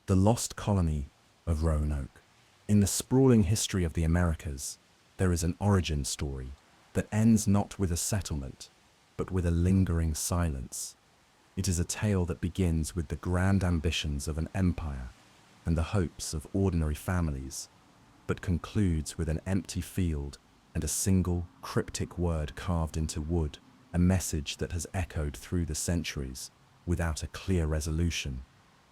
The lost colony of Roanoke. In the sprawling history of the Americas, there is an origin story that ends not with a settlement, but with a lingering silence. It is a tale that begins with the grand ambitions of an empire and the hopes of ordinary families, but concludes with an empty field and a single cryptic word carved into wood, a message that has echoed through the centuries without a clear resolution.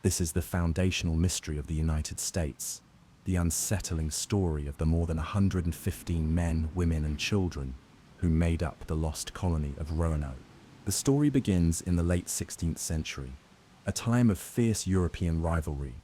This is the foundational mystery of the United States, the unsettling story of the more than 115 men, women, and children who made up the lost colony of Roanoke. The story begins in the late 16th century, a time of fierce European rivalry,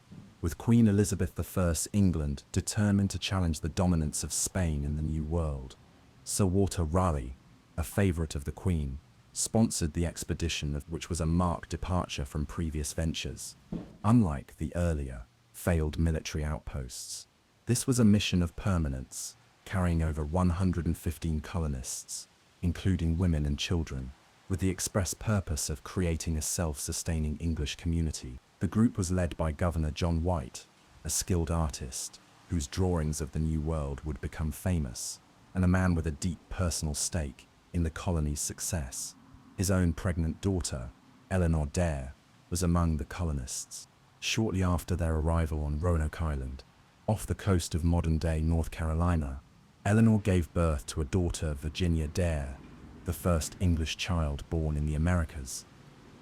with Queen Elizabeth I's England determined to challenge the dominance of Spain in the New World. Sir Walter Raleigh, a favourite of the Queen, sponsored the expedition, which was a marked departure from previous ventures. Unlike the earlier, failed military outposts, this was a mission of permanence, carrying over 115 colonists, including women and children, with the express purpose of creating a self-sustaining English community. The group was led by Governor John White, a skilled artist whose drawings of the New World would become famous, and a man with a deep personal stake in the colony's success. His own pregnant daughter, Eleanor Dare, was among the colonists. Shortly after their arrival on Roanoke Island, off the coast of modern-day North Carolina, Eleanor gave birth to a daughter, Virginia Dare, the first English child born in the Americas,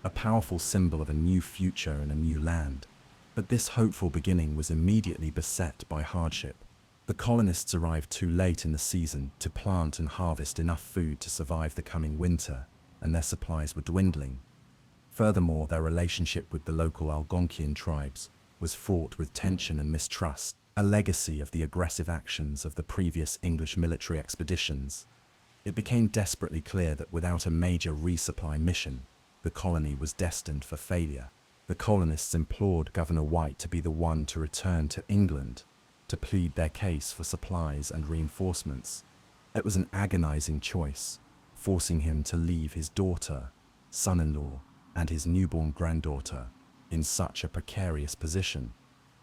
a powerful symbol of a new future and a new land. But this hopeful beginning was immediately beset by hardship. The colonists arrived too late in the season to plant and harvest enough food to survive the coming winter, and their supplies were dwindling. Furthermore, their relationship with the local Algonquian tribes was fraught with tension and mistrust, a legacy of the aggressive actions of the previous English military expeditions. It became desperately clear that without a major resupply mission, the colony was destined for failure. The colonists implored Governor White to be the one to return to England, to plead their case for supplies and reinforcements. It was an agonizing choice, forcing him to leave his daughter, son-in-law, and his newborn granddaughter in such a precarious position.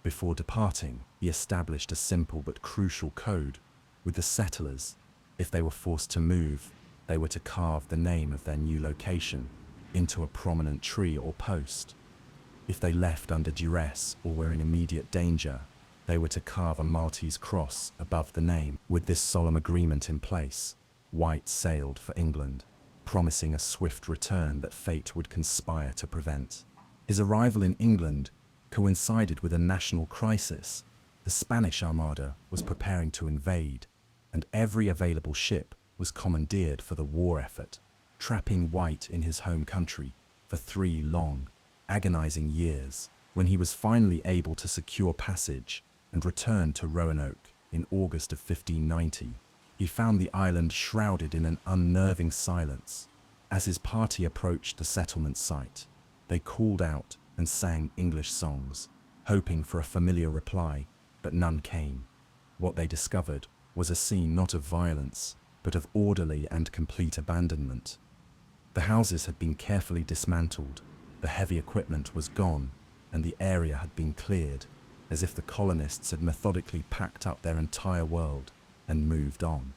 Before departing, he established a simple but crucial code with the settlers. If they were forced to move, they were to carve the name of their new location into a prominent tree or post. If they left under duress or were in immediate danger, they were to carve a Maltese cross above the name. With this solemn agreement in place, White sailed for England, promising a swift return that fate would conspire to prevent. His arrival in England coincided with a national crisis. The Spanish Armada was preparing to invade, and every available ship was commandeered for the war effort, trapping White in his home country for 3 long, agonizing years. When he was finally able to secure passage and return to Roanoke in August of 1590, he found the island shrouded in an unnerving silence. As his party approached the settlement site, they called out and sang English songs, hoping for a familiar reply, but none came. What they discovered was a scene not of violence, but of orderly and complete abandonment. The houses had been carefully dismantled, the heavy equipment was gone, and the area had been cleared, as if the colonists had methodically packed up their entire world and moved on.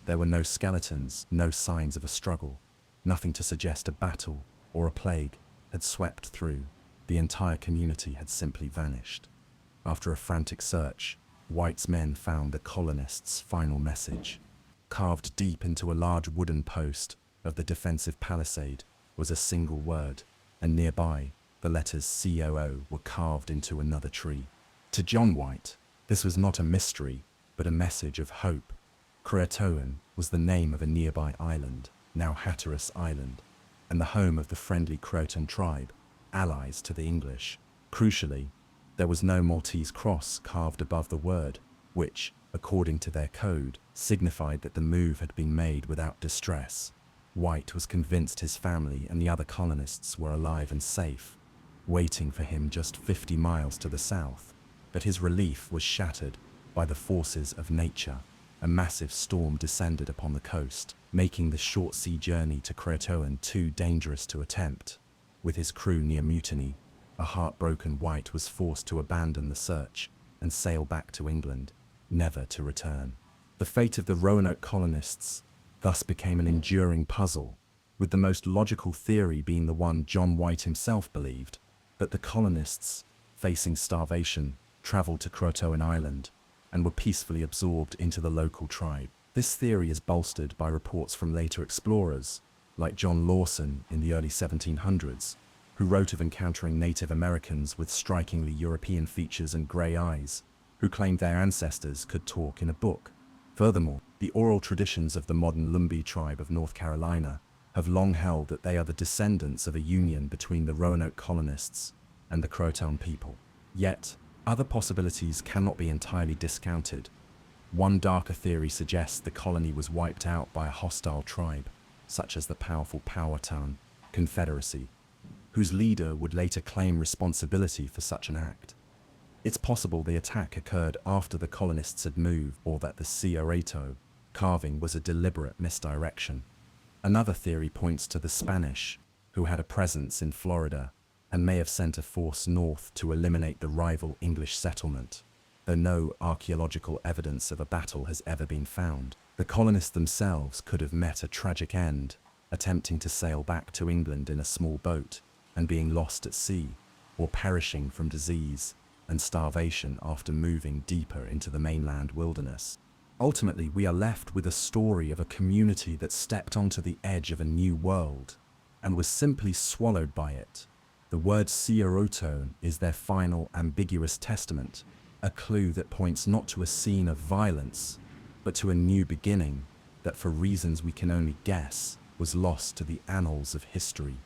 There were no skeletons, no signs of a struggle, nothing to suggest a battle or a plague had swept through. The entire community had simply vanished. After a frantic search, White's men found the colonists' final message. Carved deep into a large wooden post of the defensive palisade was a single word, and nearby, the letters COO were carved into another tree. To John White, this was not a mystery, but a message of hope. Croatoan was the name of a nearby island, now Hatteras Island, and the home of the friendly Croatan tribe, allies to the English. Crucially, there was no Maltese cross carved above the word, which, according to their code, signified that the move had been made without distress. White was convinced his family and the other colonists were alive and safe, waiting for him just 50 miles to the south. But his relief was shattered by the forces of nature. A massive storm descended upon the coast, making the short sea journey to Croatoan too dangerous to attempt. With his crew near mutiny, A heartbroken White was forced to abandon the search and sail back to England, never to return. The fate of the Roanoke colonists thus became an enduring puzzle, with the most logical theory being the one John White himself believed, that the colonists, facing starvation, traveled to Croatoan Island and were peacefully absorbed into the local tribe. This theory is bolstered by reports from later explorers, like John Lawson in the early 1700s, who wrote of encountering Native Americans with strikingly European features and grey eyes, who claimed their ancestors could talk in a book. Furthermore, the oral traditions of the modern Lumbee tribe of North Carolina have long held that they are the descendants of a union between the Roanoke colonists and the Croatoan people. Yet, other possibilities cannot be entirely discounted. One darker theory suggests the colony was wiped out by a hostile tribe, such as the powerful Powhatan Confederacy, whose leader would later claim responsibility for such an act. It's possible the attack occurred after the colonists had moved, or that the Ciareto carving was a deliberate misdirection. Another theory points to the Spanish, who had a presence in Florida and may have sent a force north to eliminate the rival English settlement. Though no archaeological evidence of a battle has ever been found, the colonists themselves could have met a tragic end, attempting to sail back to England in a small boat and being lost at sea, or perishing from disease and starvation after moving deeper into the mainland wilderness. Ultimately, we are left with a story of a community that stepped onto the edge of a new world and was simply swallowed by it. The word Ciareto is their final ambiguous testament, a clue that points not to a scene of violence, but to a new beginning that, for reasons we can only guess, was lost to the annals of history.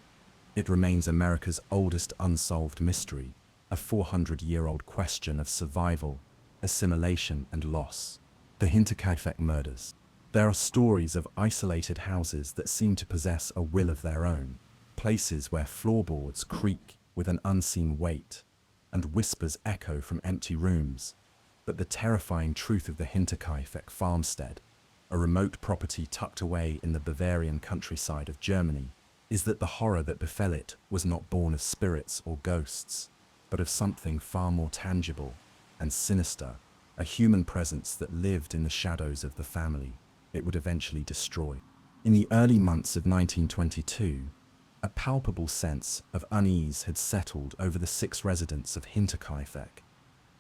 It remains America's oldest unsolved mystery, a 400-year-old question of survival, assimilation, and loss. The Hinterkaifeck murders. There are stories of isolated houses that seem to possess a will of their own, places where floorboards creak with an unseen weight, and whispers echo from empty rooms. But the terrifying truth of the Hinterkaifeck farmstead, a remote property tucked away in the Bavarian countryside of Germany, is that the horror that befell it was not born of spirits or ghosts, but of something far more tangible and sinister, a human presence that lived in the shadows of the family it would eventually destroy. In the early months of 1922, a palpable sense of unease had settled over the 6 residents of Hinterkaifeck.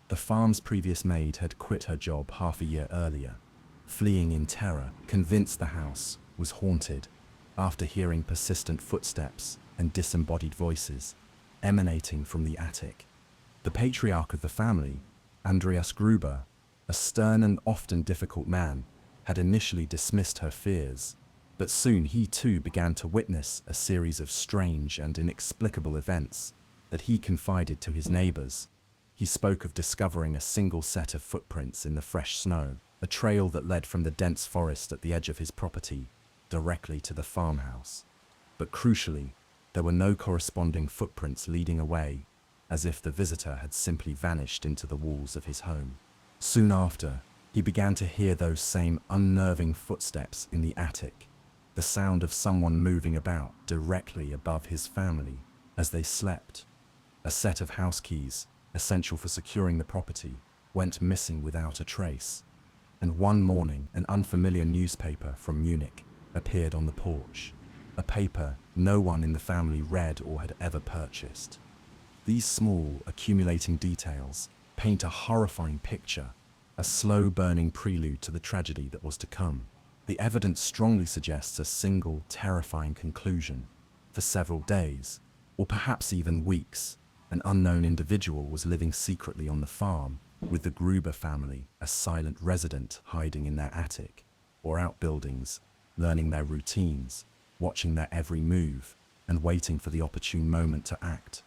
The farm's previous maid had quit her job half a year earlier, fleeing in terror, convinced the house was haunted after hearing persistent footsteps and disembodied voices emanating from the attic. The patriarch of the family, Andreas Gruber, a stern and often difficult man, had initially dismissed her fears, but soon he too began to witness a series of strange and inexplicable events that he confided to his neighbors. He spoke of discovering a single set of footprints in the fresh snow, a trail that led from the dense forest at the edge of his property directly to the farmhouse. But crucially, there were no corresponding footprints leading away, as if the visitor had simply vanished into the walls of his home. Soon after, he began to hear those same unnerving footsteps in the attic, the sound of someone moving about directly above his family as they slept. A set of house keys, essential for securing the property, went missing without a trace. And one morning, an unfamiliar newspaper from Munich appeared on the porch, a paper no one in the family read or had ever purchased. These small, accumulating details paint a horrifying picture, a slow-burning prelude to the tragedy that was to come. The evidence strongly suggests a single, terrifying conclusion. For several days, or perhaps even weeks, an unknown individual was living secretly on the farm, with the Gruber family, a silent resident hiding in their attic or outbuildings, learning their routines, watching their every move, and waiting for the opportune moment to act.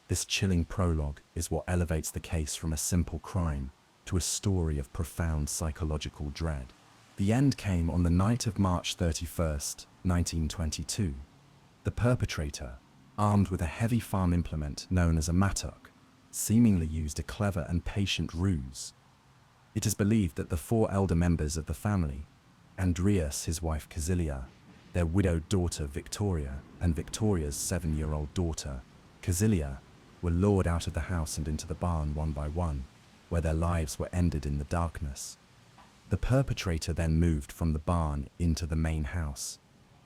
This chilling prologue is what elevates the case from a simple crime to a story of profound psychological dread. The end came on the night of March 31st, 1922. The perpetrator, armed with a heavy farm implement known as a mattock, seemingly used a clever and patient ruse. It is believed that the 4 elder members of the family, Andreas, his wife Kazilia, their widowed daughter Victoria, and Victoria's 7-year-old daughter, Kazilia, were lured out of the house and into the barn one by one, where their lives were ended in the darkness. The perpetrator then moved from the barn into the main house.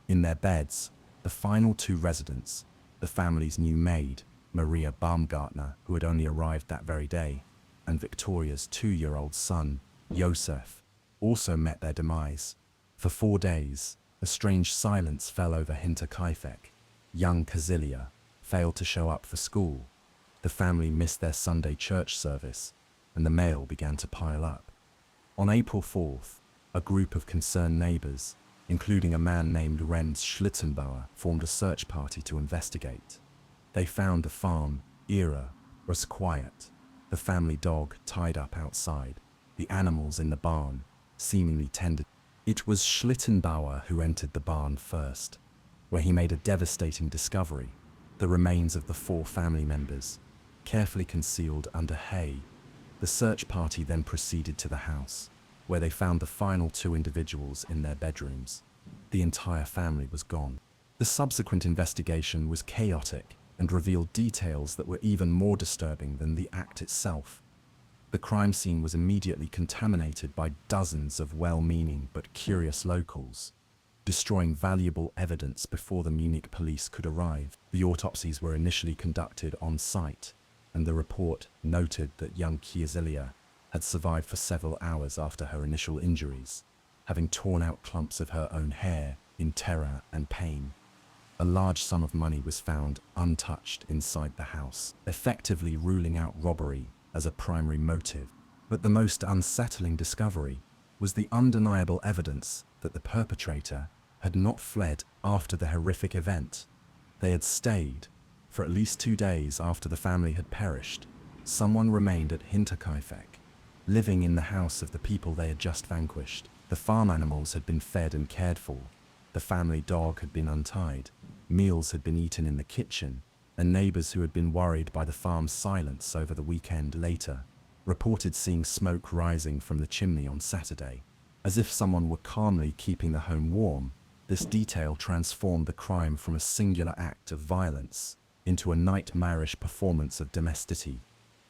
In their beds, the final two residents, the family's new maid, Maria Baumgartner, who had only arrived that very day, and Victoria's 2-year-old son, Josef, also met their demise. For 4 days, a strange silence fell over Hinterkaifeck. Young Kazilia failed to show up for school. The family missed their Sunday church service, and the mail began to pile up. On April 4th, a group of concerned neighbors, including a man named Renz Schlittenbauer, formed a search party to investigate. They found the farm, Era, was quiet, the family dog tied up outside, the animals in the barn, seemingly tended. It was Schlittenbauer who entered the barn first, where he made a devastating discovery: the remains of the 4 family members, carefully concealed under hay. The search party then proceeded to the house, where they found the final 2 individuals in their bedrooms. The entire family was gone. The subsequent investigation was chaotic and revealed details that were even more disturbing than the act itself. The crime scene was immediately contaminated by dozens of well-meaning but curious locals, destroying valuable evidence before the Munich police could arrive. The autopsies were initially conducted on site, and the report noted that young Kazilia had survived for several hours after her initial injuries, having torn out clumps of her own hair in terror and pain. A large sum of money was found untouched inside the house, effectively ruling out robbery as a primary motive. But the most unsettling discovery was the undeniable evidence that the perpetrator had not fled after the horrific event. They had stayed. For at least 2 days after the family had perished, someone remained at Hinterkaifeck, living in the house of the people they had just vanquished. The farm animals had been fed and cared for. The family dog had been untied. Meals had been eaten in the kitchen, and neighbors who had been worried by the farm's silence over the weekend later reported seeing smoke rising from the chimney on Saturday. As if someone were calmly keeping the home warm, this detail transformed the crime from a singular act of violence into a nightmarish performance of domesticity.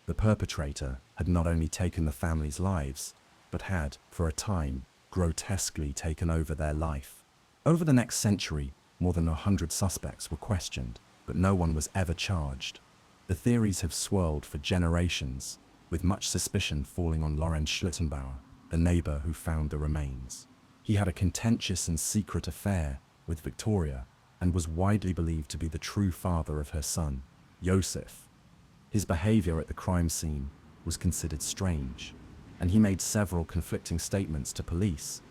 The perpetrator had not only taken the family's lives, but had, for a time, grotesquely taken over their life. Over the next century, more than 100 suspects were questioned, but no one was ever charged. The theories have swirled for generations, with much suspicion falling on Lorenz Schlittenbauer, the neighbor who found the remains. He had a contentious and secret affair with Victoria and was widely believed to be the true father of her son, Josef. His behavior at the crime scene was considered strange, and he made several conflicting statements to police,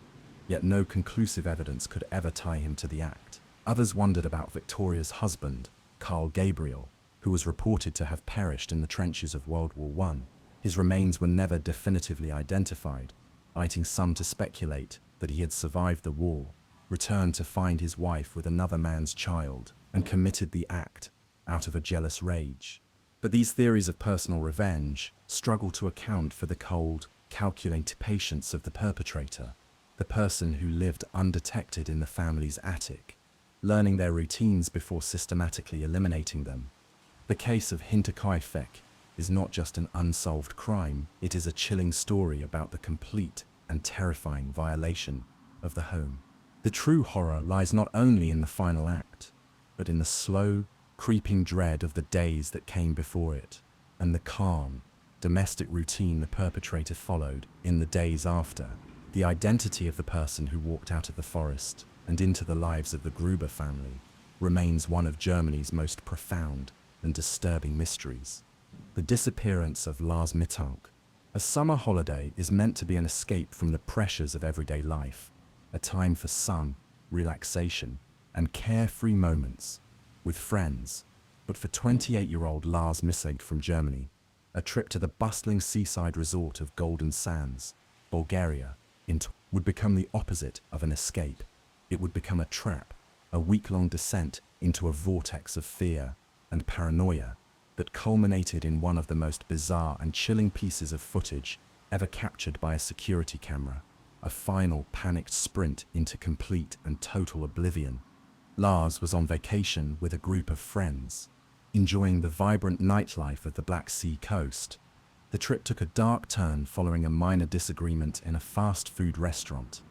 yet no conclusive evidence could ever tie him to the act. Others wondered about Victoria's husband, Karl Gabriel, who was reported to have perished in the trenches of World War I. His remains were never definitively identified, leading some to speculate that he had survived the war, returned to find his wife with another man's child, and committed the act out of a jealous rage. But these theories of personal revenge struggle to account for the cold, calculated patience of the perpetrator, the person who lived undetected in the family's attic, learning their routines before systematically eliminating them. The case of Hinterkaifeck is not just an unsolved crime, it is a chilling story about the complete and terrifying violation of the home. The true horror lies not only in the final act, but in the slow, creeping dread of the days that came before it, and the calm, domestic routine the perpetrator followed in the days after. The identity of the person who walked out of the forest and into the lives of the Gruber family remains one of Germany's most profound and disturbing mysteries. The disappearance of Lars Mittank. A summer holiday is meant to be an escape from the pressures of everyday life, a time for sun, relaxation, and carefree moments with friends. But for 28-year-old Lars Mittank from Germany, a trip to the bustling seaside resort of Golden Sands, Bulgaria, would become the opposite of an escape. It would become a trap, a week-long descent into a vortex of fear and paranoia that culminated in one of the most bizarre and chilling pieces of footage ever captured by a security camera, a final panicked sprint into complete and total oblivion. Lars was on vacation with a group of friends. enjoying the vibrant nightlife of the Black Sea coast. The trip took a dark turn following a minor disagreement in a fast food restaurant.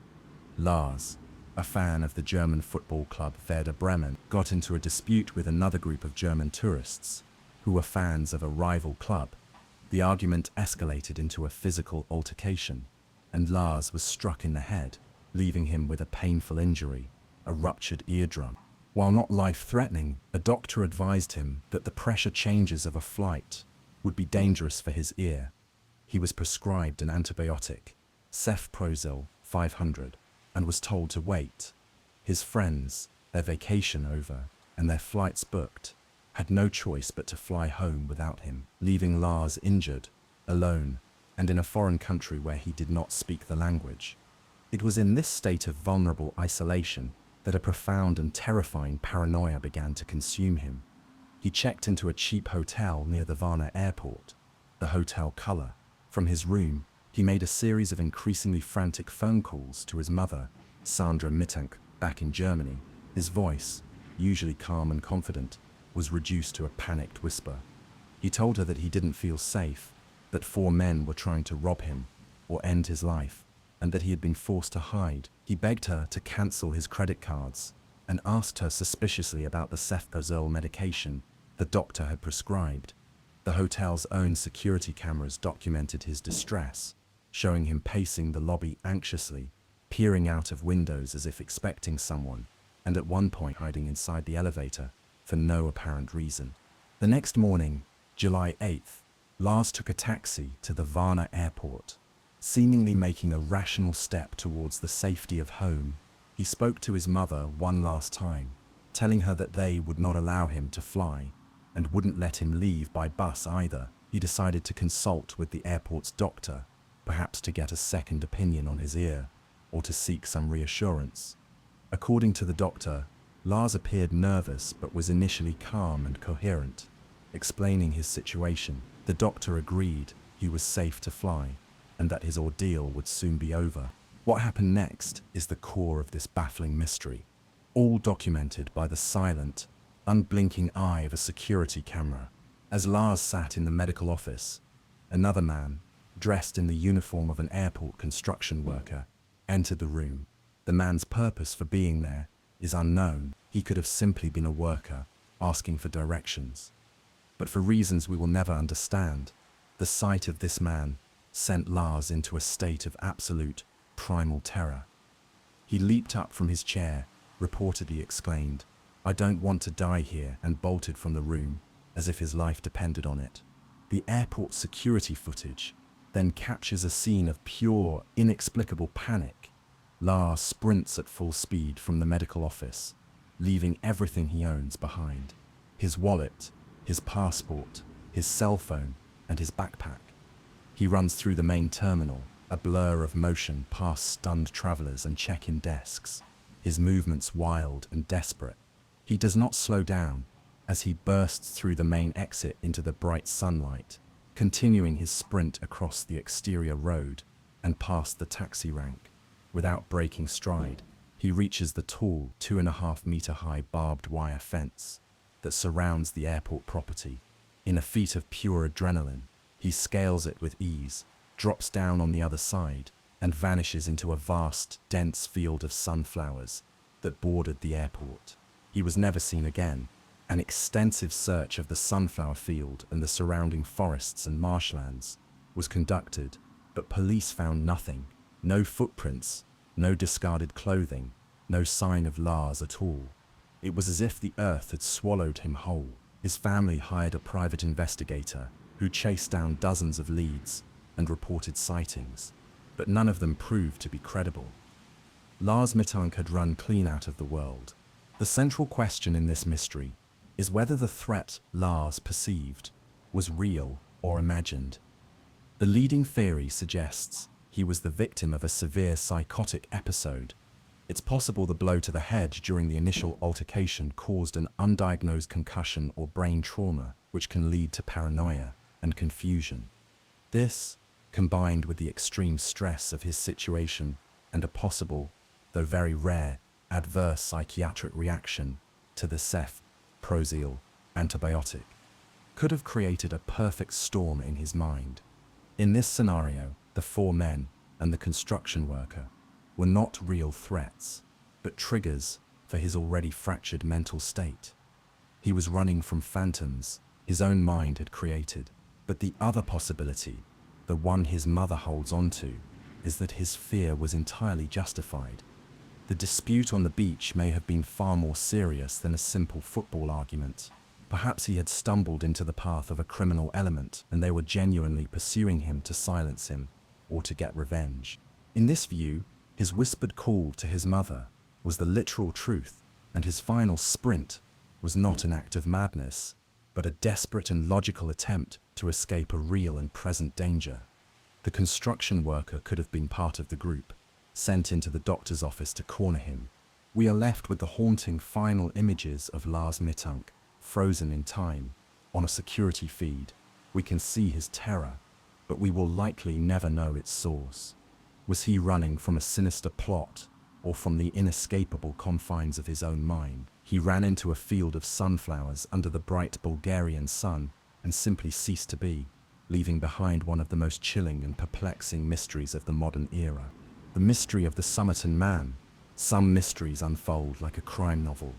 Lars, a fan of the German football club Werder Bremen, got into a dispute with another group of German tourists who were fans of a rival club. The argument escalated into a physical altercation, and Lars was struck in the head, leaving him with a painful injury, a ruptured eardrum. While not life-threatening, a doctor advised him that the pressure changes of a flight would be dangerous for his ear. He was prescribed an antibiotic, cefprozil 500, and was told to wait. His friends, their vacation over, and their flights booked, had no choice but to fly home without him, leaving Lars injured, alone, and in a foreign country where he did not speak the language. It was in this state of vulnerable isolation that a profound and terrifying paranoia began to consume him. He checked into a cheap hotel near the Varna airport, the Hotel Color. From his room, he made a series of increasingly frantic phone calls to his mother, Sandra Mittank, back in Germany. His voice, usually calm and confident, was reduced to a panicked whisper. He told her that he didn't feel safe, that 4 men were trying to rob him or end his life, and that he had been forced to hide. He begged her to cancel his credit cards and asked her suspiciously about the cefprozil medication the doctor had prescribed. The hotel's own security cameras documented his distress, showing him pacing the lobby anxiously, peering out of windows as if expecting someone, and at one point hiding inside the elevator for no apparent reason. The next morning, July 8th, Lars took a taxi to the Varna airport, seemingly making a rational step towards the safety of home. He spoke to his mother one last time, telling her that they would not allow him to fly and wouldn't let him leave by bus either. He decided to consult with the airport's doctor, perhaps to get a second opinion on his ear or to seek some reassurance. According to the doctor, Lars appeared nervous but was initially calm and coherent. Explaining his situation, the doctor agreed he was safe to fly and that his ordeal would soon be over. What happened next is the core of this baffling mystery, all documented by the silent, unblinking eye of a security camera. As Lars sat in the medical office, another man, dressed in the uniform of an airport construction worker, entered the room. The man's purpose for being there is unknown. He could have simply been a worker, asking for directions. But for reasons we will never understand, the sight of this man sent Lars into a state of absolute, primal terror. He leaped up from his chair, reportedly exclaimed, "I don't want to die here," and bolted from the room, as if his life depended on it. The airport security footage then captures a scene of pure, inexplicable panic. Lars sprints at full speed from the medical office, leaving everything he owns behind. His wallet, his passport, his cell phone, and his backpack. He runs through the main terminal, a blur of motion past stunned travelers and check-in desks, his movements wild and desperate. He does not slow down as he bursts through the main exit into the bright sunlight, continuing his sprint across the exterior road and past the taxi rank. Without breaking stride, he reaches the tall 2.5-meter-high barbed wire fence that surrounds the airport property. In a feat of pure adrenaline, he scales it with ease, drops down on the other side, and vanishes into a vast, dense field of sunflowers that bordered the airport. He was never seen again. An extensive search of the sunflower field and the surrounding forests and marshlands was conducted, but police found nothing. No footprints, no discarded clothing, no sign of Lars at all. It was as if the earth had swallowed him whole. His family hired a private investigator who chased down dozens of leads and reported sightings, but none of them proved to be credible. Lars Mittank had run clean out of the world. The central question in this mystery is whether the threat Lars perceived was real or imagined. The leading theory suggests he was the victim of a severe psychotic episode. It's possible the blow to the head during the initial altercation caused an undiagnosed concussion or brain trauma, which can lead to paranoia and confusion. This, combined with the extreme stress of his situation and a possible, though very rare, adverse psychiatric reaction to the cefprozil antibiotic, could have created a perfect storm in his mind. In this scenario, the four men and the construction worker were not real threats, but triggers for his already fractured mental state. He was running from phantoms his own mind had created. But the other possibility, the one his mother holds on to, is that his fear was entirely justified. The dispute on the beach may have been far more serious than a simple football argument. Perhaps he had stumbled into the path of a criminal element and they were genuinely pursuing him to silence him or to get revenge. In this view, his whispered call to his mother was the literal truth, and his final sprint was not an act of madness, but a desperate and logical attempt to escape a real and present danger. The construction worker could have been part of the group, sent into the doctor's office to corner him. We are left with the haunting final images of Lars Mittank, frozen in time. On a security feed, we can see his terror, but we will likely never know its source. Was he running from a sinister plot, or from the inescapable confines of his own mind? He ran into a field of sunflowers under the bright Bulgarian sun and simply ceased to be, leaving behind one of the most chilling and perplexing mysteries of the modern era. The mystery of the Somerton Man. Some mysteries unfold like a crime novel,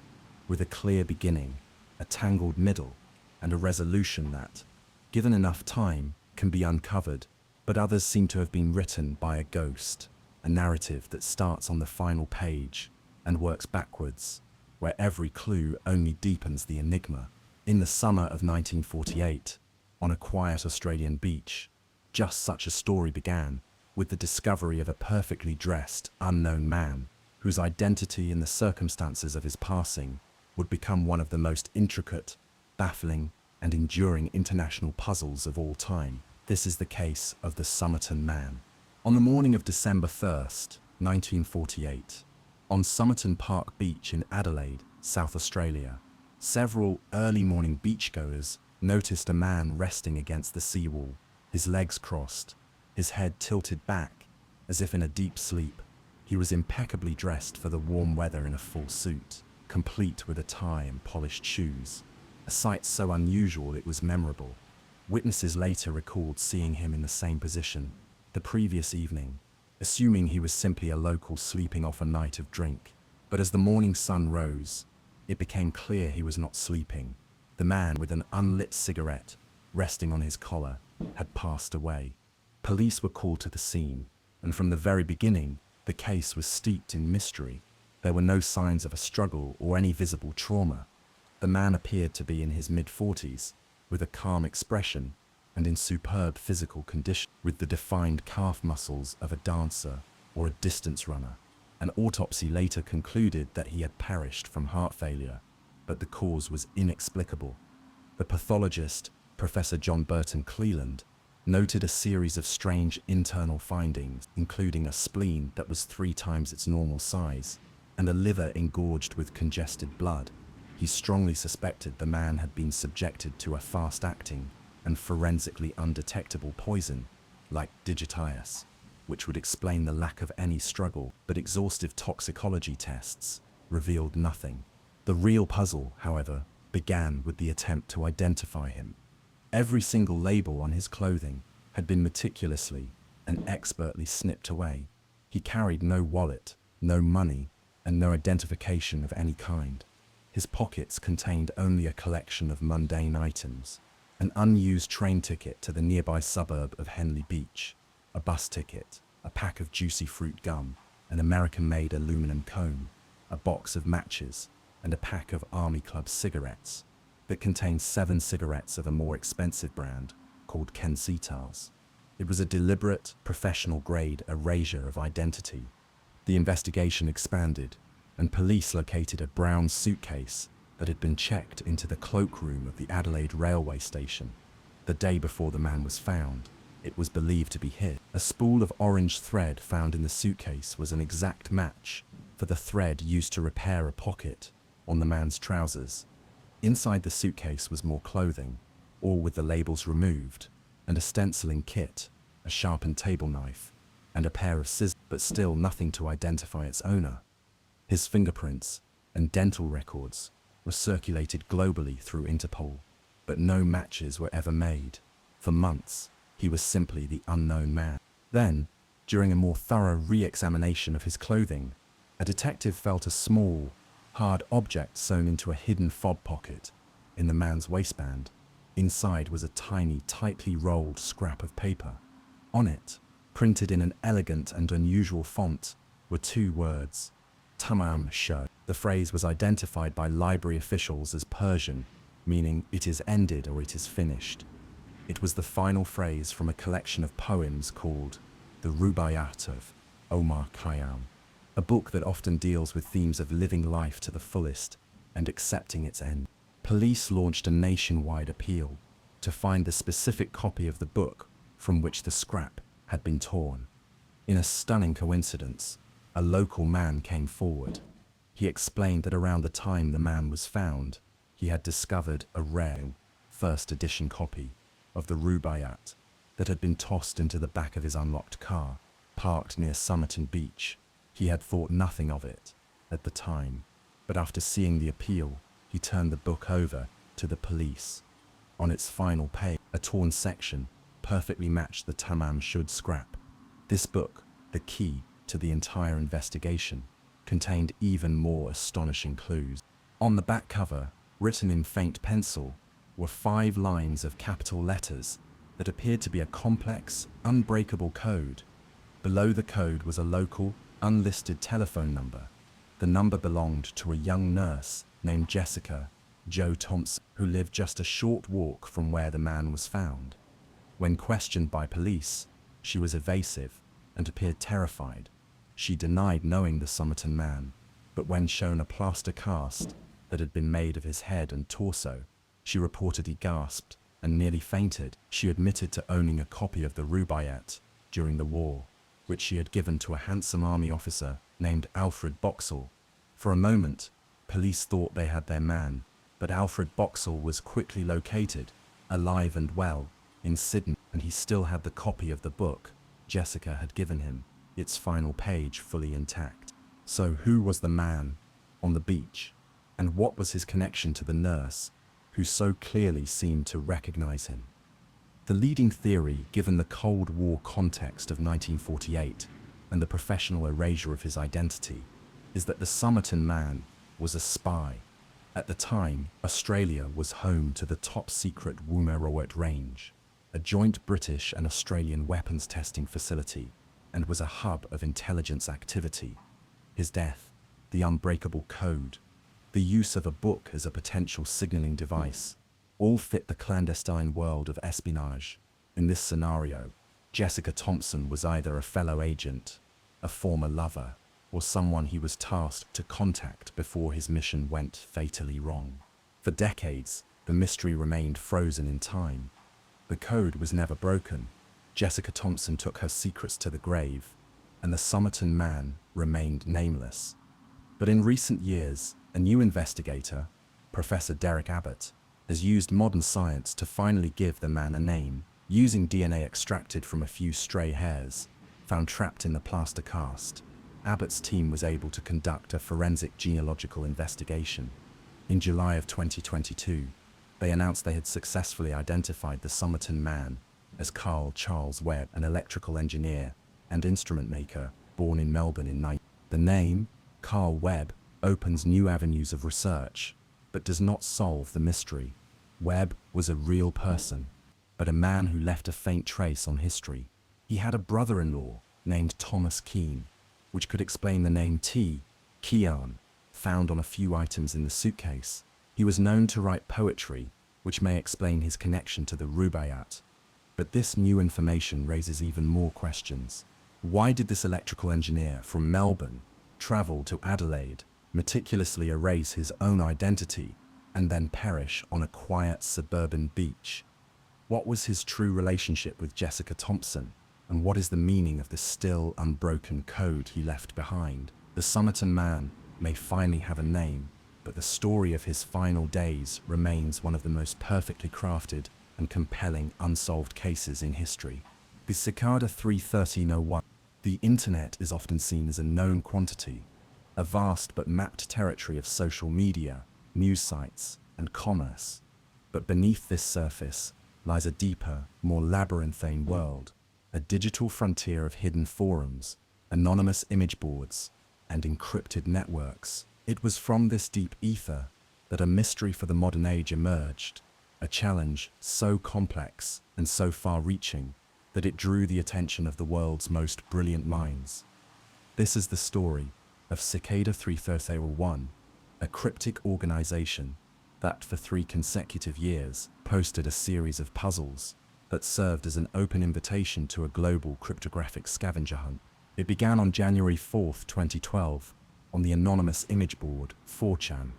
with a clear beginning, a tangled middle, and a resolution that, given enough time, can be uncovered, but others seem to have been written by a ghost, a narrative that starts on the final page and works backwards, where every clue only deepens the enigma. In the summer of 1948, on a quiet Australian beach, just such a story began, with the discovery of a perfectly dressed, unknown man, whose identity and the circumstances of his passing would become one of the most intricate, baffling, and enduring international puzzles of all time. This is the case of the Somerton Man. On the morning of December 1st, 1948, on Somerton Park Beach in Adelaide, South Australia, several early morning beachgoers noticed a man resting against the seawall, his legs crossed, his head tilted back, as if in a deep sleep. He was impeccably dressed for the warm weather in a full suit, complete with a tie and polished shoes, a sight so unusual it was memorable. Witnesses later recalled seeing him in the same position the previous evening, assuming he was simply a local sleeping off a night of drink. But as the morning sun rose, it became clear he was not sleeping. The man with an unlit cigarette resting on his collar had passed away. Police were called to the scene, and from the very beginning, the case was steeped in mystery. There were no signs of a struggle or any visible trauma. The man appeared to be in his mid-40s, with a calm expression and in superb physical condition, with the defined calf muscles of a dancer or a distance runner. An autopsy later concluded that he had perished from heart failure, but the cause was inexplicable. The pathologist, Professor John Burton Cleland, noted a series of strange internal findings, including a spleen that was 3 times its normal size and a liver engorged with congested blood. He strongly suspected the man had been subjected to a fast-acting and forensically undetectable poison, like digitium, which would explain the lack of any struggle, but exhaustive toxicology tests revealed nothing. The real puzzle, however, began with the attempt to identify him. Every single label on his clothing had been meticulously and expertly snipped away. He carried no wallet, no money, and no identification of any kind. His pockets contained only a collection of mundane items: an unused train ticket to the nearby suburb of Henley Beach, a bus ticket, a pack of juicy fruit gum, an American-made aluminum comb, a box of matches, and a pack of Army Club cigarettes that contained 7 cigarettes of a more expensive brand called Ken Citars. It was a deliberate, professional-grade erasure of identity. The investigation expanded, and police located a brown suitcase that had been checked into the cloakroom of the Adelaide railway station. The day before the man was found, it was believed to be hid. A spool of orange thread found in the suitcase was an exact match for the thread used to repair a pocket on the man's trousers. Inside the suitcase was more clothing, all with the labels removed, and a stenciling kit, a sharpened table knife, and a pair of scissors, but still nothing to identify its owner. His fingerprints and dental records were circulated globally through Interpol. but no matches were ever made. For months, he was simply the unknown man. Then, during a more thorough re-examination of his clothing, a detective felt a small, hard object sewn into a hidden fob pocket in the man's waistband. Inside was a tiny, tightly rolled scrap of paper. On it, printed in an elegant and unusual font, were two words, Tamam Shud. The phrase was identified by library officials as Persian, meaning it is ended or it is finished. It was the final phrase from a collection of poems called The Rubaiyat of Omar Khayyam, a book that often deals with themes of living life to the fullest and accepting its end. Police launched a nationwide appeal to find the specific copy of the book from which the scrap had been torn. In a stunning coincidence, a local man came forward. He explained that around the time the man was found, he had discovered a rare first edition copy of the Rubaiyat that had been tossed into the back of his unlocked car, parked near Somerton Beach. He had thought nothing of it at the time, but after seeing the appeal, he turned the book over to the police. On its final page, a torn section perfectly matched the Tamam Shud scrap. This book, the key to the entire investigation, contained even more astonishing clues. On the back cover, written in faint pencil, were 5 lines of capital letters that appeared to be a complex, unbreakable code. Below the code was a local, unlisted telephone number. The number belonged to a young nurse named Jessica Jo Thompson, who lived just a short walk from where the man was found. When questioned by police, she was evasive and appeared terrified. She denied knowing the Somerton man, but when shown a plaster cast that had been made of his head and torso, she reported he gasped and nearly fainted. She admitted to owning a copy of the Rubaiyat during the war, which she had given to a handsome army officer named Alfred Boxall. For a moment, police thought they had their man, but Alfred Boxall was quickly located, alive and well, in Sydney, and he still had the copy of the book Jessica had given him, its final page fully intact. So who was the man on the beach, and what was his connection to the nurse, who so clearly seemed to recognize him? The leading theory, given the Cold War context of 1948 and the professional erasure of his identity, is that the Somerton man was a spy. At the time, Australia was home to the top-secret Woomera Range, a joint British and Australian weapons testing facility, and was a hub of intelligence activity. His death, the unbreakable code, the use of a book as a potential signaling device, all fit the clandestine world of espionage. In this scenario, Jessica Thompson was either a fellow agent, a former lover, or someone he was tasked to contact before his mission went fatally wrong. For decades, the mystery remained frozen in time. The code was never broken. Jessica Thompson took her secrets to the grave, and the Somerton man remained nameless. But in recent years, a new investigator, Professor Derek Abbott, has used modern science to finally give the man a name, using DNA extracted from a few stray hairs found trapped in the plaster cast. Abbott's team was able to conduct a forensic genealogical investigation. In July of 2022, they announced they had successfully identified the Somerton man as Carl Charles Webb, an electrical engineer and instrument maker born in Melbourne in 19. The name, Carl Webb, opens new avenues of research, but does not solve the mystery. Webb was a real person, but a man who left a faint trace on history. He had a brother-in-law named Thomas Keane, which could explain the name T. Kean, found on a few items in the suitcase. He was known to write poetry, which may explain his connection to the Rubaiyat. But this new information raises even more questions. Why did this electrical engineer from Melbourne travel to Adelaide, meticulously erase his own identity, and then perish on a quiet suburban beach? What was his true relationship with Jessica Thompson, and what is the meaning of the still unbroken code he left behind? The Somerton man may finally have a name, but the story of his final days remains one of the most perfectly crafted and compelling unsolved cases in history. The Cicada 31301. The internet is often seen as a known quantity, a vast but mapped territory of social media, news sites, and commerce. But beneath this surface lies a deeper, more labyrinthine world, a digital frontier of hidden forums, anonymous image boards, and encrypted networks. It was from this deep ether that a mystery for the modern age emerged, a challenge so complex and so far-reaching that it drew the attention of the world's most brilliant minds. This is the story of Cicada 3301, a cryptic organization that for 3 consecutive years posted a series of puzzles that served as an open invitation to a global cryptographic scavenger hunt. It began on January 4th, 2012, on the anonymous image board 4chan.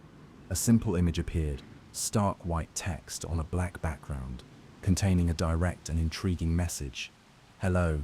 A simple image appeared, stark white text on a black background, containing a direct and intriguing message. "Hello,"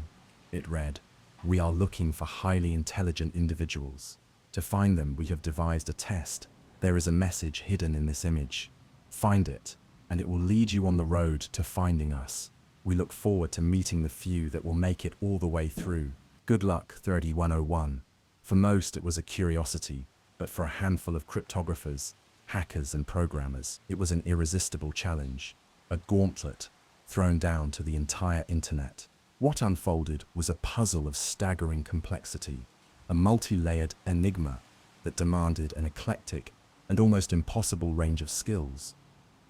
it read. "We are looking for highly intelligent individuals. To find them, we have devised a test. There is a message hidden in this image. Find it, and it will lead you on the road to finding us. We look forward to meeting the few that will make it all the way through. Good luck, 3101. For most, it was a curiosity, but for a handful of cryptographers, hackers, and programmers, it was an irresistible challenge, a gauntlet thrown down to the entire internet. What unfolded was a puzzle of staggering complexity, a multi-layered enigma that demanded an eclectic and almost impossible range of skills.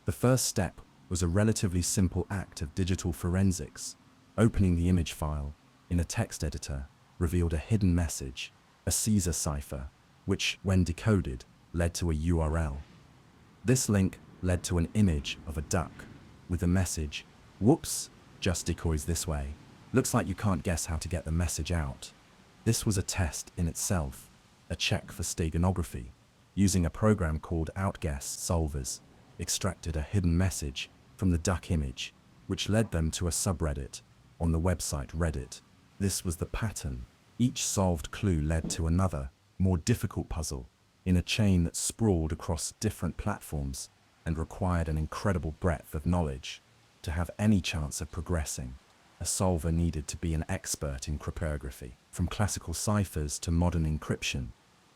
The first step was a relatively simple act of digital forensics. Opening the image file in a text editor revealed a hidden message, a Caesar cipher, which, when decoded, led to a URL. This link led to an image of a duck with the message, "Whoops, just decoys this way. Looks like you can't guess how to get the message out." This was a test in itself, a check for steganography. Using a program called Outguess, solvers extracted a hidden message from the duck image, which led them to a subreddit on the website Reddit. This was the pattern. Each solved clue led to another, more difficult puzzle, in a chain that sprawled across different platforms and required an incredible breadth of knowledge. To have any chance of progressing, a solver needed to be an expert in cryptography. From classical ciphers to modern encryption,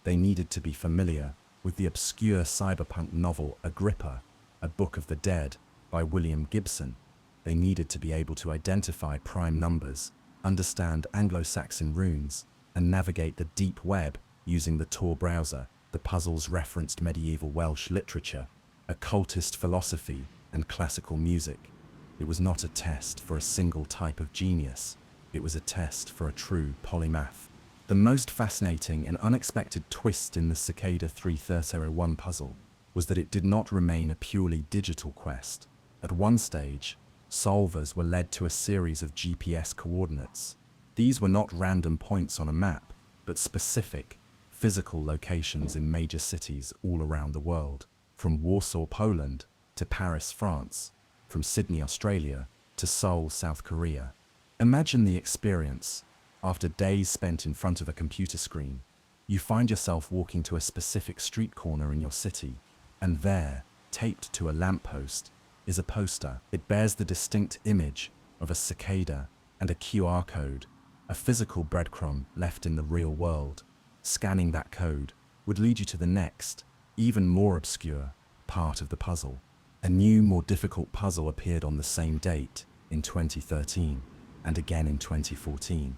they needed to be familiar with the obscure cyberpunk novel Agrippa, A Book of the Dead by William Gibson. They needed to be able to identify prime numbers, understand Anglo-Saxon runes, and navigate the deep web using the Tor browser. The puzzles referenced medieval Welsh literature, occultist philosophy, and classical music. It was not a test for a single type of genius. It was a test for a true polymath. The most fascinating and unexpected twist in the Cicada 3301 puzzle was that it did not remain a purely digital quest. At one stage, solvers were led to a series of GPS coordinates. These were not random points on a map, but specific, physical locations in major cities all around the world, from Warsaw, Poland, to Paris, France, from Sydney, Australia, to Seoul, South Korea. Imagine the experience. After days spent in front of a computer screen, you find yourself walking to a specific street corner in your city, and there, taped to a lamppost, is a poster. It bears the distinct image of a cicada and a QR code, a physical breadcrumb left in the real world. Scanning that code would lead you to the next, even more obscure, part of the puzzle. A new, more difficult puzzle appeared on the same date in 2013, and again in 2014.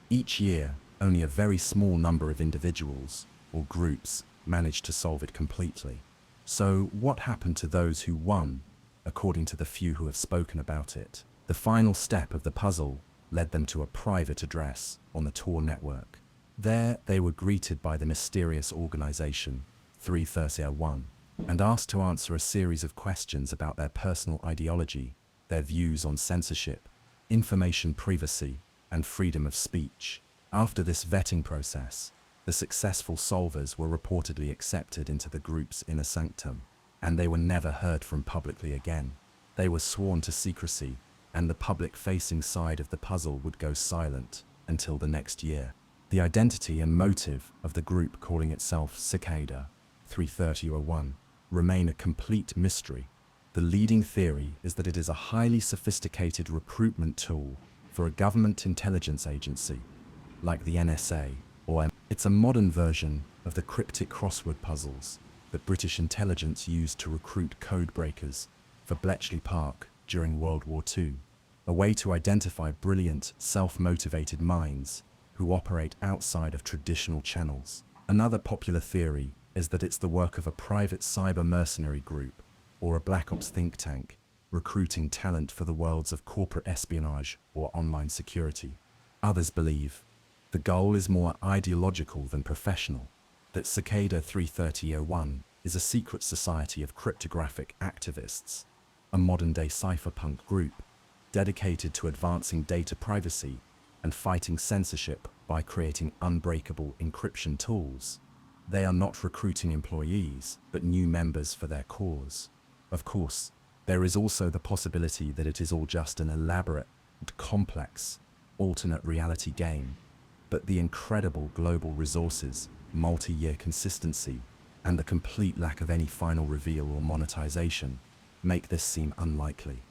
Each year, only a very small number of individuals or groups managed to solve it completely. So what happened to those who won, according to the few who have spoken about it? The final step of the puzzle led them to a private address on the Tor network. There, they were greeted by the mysterious organization 3301 and asked to answer a series of questions about their personal ideology, their views on censorship, information privacy, and freedom of speech. After this vetting process, the successful solvers were reportedly accepted into the group's inner sanctum, and they were never heard from publicly again. They were sworn to secrecy, and the public-facing side of the puzzle would go silent until the next year. The identity and motive of the group calling itself Cicada 3301 remain a complete mystery. The leading theory is that it is a highly sophisticated recruitment tool for a government intelligence agency, like the NSA or It's a modern version of the cryptic crossword puzzles that British intelligence used to recruit code breakers for Bletchley Park during World War II, a way to identify brilliant, self-motivated minds who operate outside of traditional channels. Another popular theory is that it's the work of a private cyber mercenary group or a black ops think tank recruiting talent for the worlds of corporate espionage or online security. Others believe the goal is more ideological than professional, that Cicada 33001 is a secret society of cryptographic activists, a modern-day cypherpunk group dedicated to advancing data privacy and fighting censorship by creating unbreakable encryption tools. They are not recruiting employees, but new members for their cause. Of course, there is also the possibility that it is all just an elaborate and complex alternate reality game, but the incredible global resources, multi-year consistency, and the complete lack of any final reveal or monetization make this seem unlikely.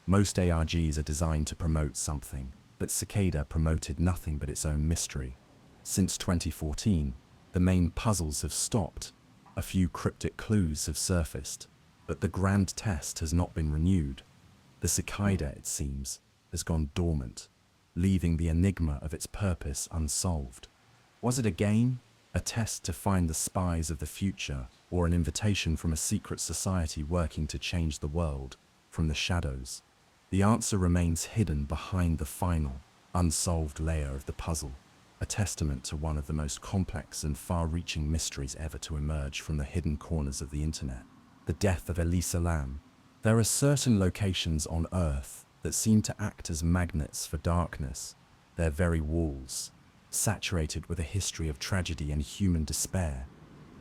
Most ARGs are designed to promote something, but Cicada promoted nothing but its own mystery. Since 2014, the main puzzles have stopped, a few cryptic clues have surfaced, but the grand test has not been renewed. The Cicada, it seems, has gone dormant, leaving the enigma of its purpose unsolved. Was it a game, a test to find the spies of the future, or an invitation from a secret society working to change the world from the shadows? The answer remains hidden behind the final, unsolved layer of the puzzle, a testament to one of the most complex and far-reaching mysteries ever to emerge from the hidden corners of the internet: the death of Elisa Lam. There are certain locations on Earth that seem to act as magnets for darkness, their very walls saturated with a history of tragedy and human despair.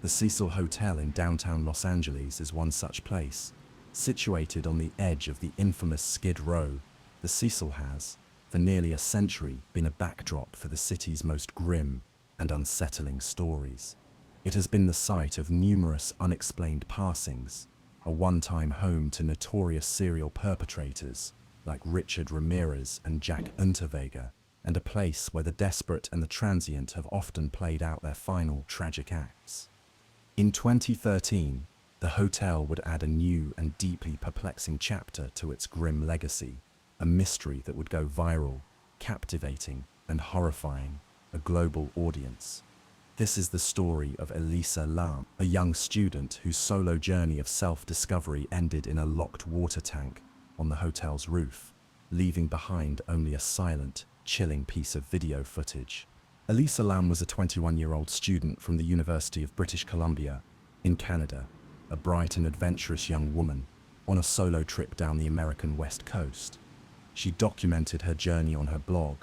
The Cecil Hotel in downtown Los Angeles is one such place. Situated on the edge of the infamous Skid Row, the Cecil has, for nearly a century, been a backdrop for the city's most grim and unsettling stories. It has been the site of numerous unexplained passings, a one-time home to notorious serial perpetrators like Richard Ramirez and Jack Unterweger, and a place where the desperate and the transient have often played out their final tragic acts. In 2013, the hotel would add a new and deeply perplexing chapter to its grim legacy, a mystery that would go viral, captivating and horrifying a global audience. This is the story of Elisa Lam, a young student whose solo journey of self-discovery ended in a locked water tank on the hotel's roof, leaving behind only a silent, chilling piece of video footage. Elisa Lam was a 21-year-old student from the University of British Columbia in Canada, a bright and adventurous young woman on a solo trip down the American West Coast. She documented her journey on her blog,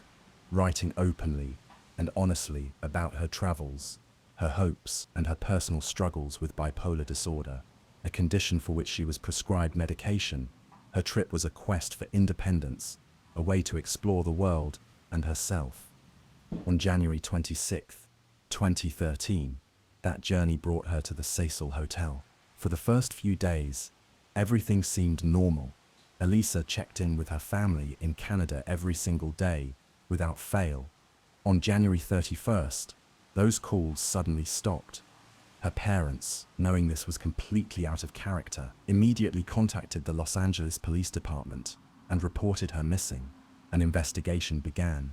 writing openly and honestly about her travels, her hopes, and her personal struggles with bipolar disorder, a condition for which she was prescribed medication. Her trip was a quest for independence, a way to explore the world and herself. On January 26, 2013, that journey brought her to the Cecil Hotel. For the first few days, everything seemed normal. Elisa checked in with her family in Canada every single day, without fail. On January 31st, those calls suddenly stopped. Her parents, knowing this was completely out of character, immediately contacted the Los Angeles Police Department and reported her missing. An investigation began.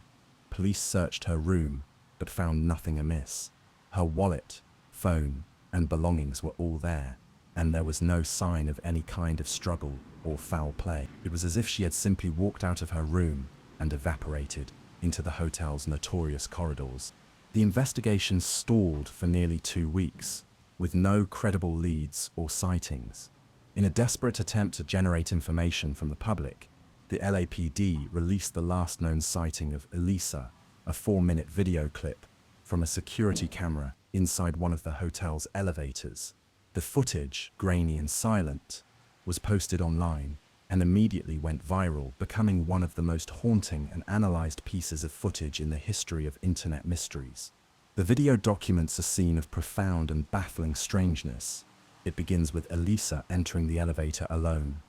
Police searched her room, but found nothing amiss. Her wallet, phone, and belongings were all there, and there was no sign of any kind of struggle or foul play. It was as if she had simply walked out of her room and evaporated into the hotel's notorious corridors. The investigation stalled for nearly 2 weeks, with no credible leads or sightings. In a desperate attempt to generate information from the public, the LAPD released the last known sighting of Elisa, a 4-minute video clip from a security camera inside one of the hotel's elevators. The footage, grainy and silent, was posted online and immediately went viral, becoming one of the most haunting and analyzed pieces of footage in the history of internet mysteries. The video documents a scene of profound and baffling strangeness. It begins with Elisa entering the elevator alone.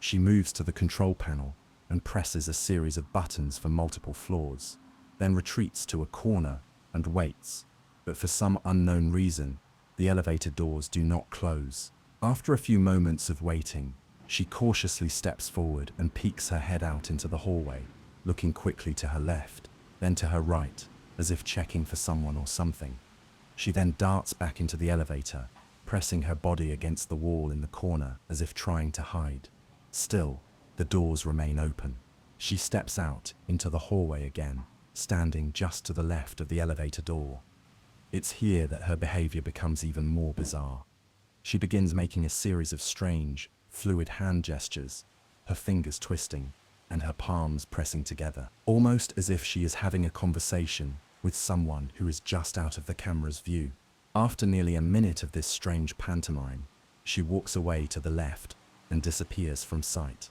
She moves to the control panel and presses a series of buttons for multiple floors, then retreats to a corner and waits. But for some unknown reason, the elevator doors do not close. After a few moments of waiting, She cautiously steps forward and peeks her head out into the hallway, looking quickly to her left, then to her right, as if checking for someone or something. She then darts back into the elevator, pressing her body against the wall in the corner as if trying to hide. Still, the doors remain open. She steps out into the hallway again, standing just to the left of the elevator door. It's here that her behavior becomes even more bizarre. She begins making a series of strange, fluid hand gestures, her fingers twisting and her palms pressing together, almost as if she is having a conversation with someone who is just out of the camera's view. After nearly a minute of this strange pantomime, she walks away to the left and disappears from sight.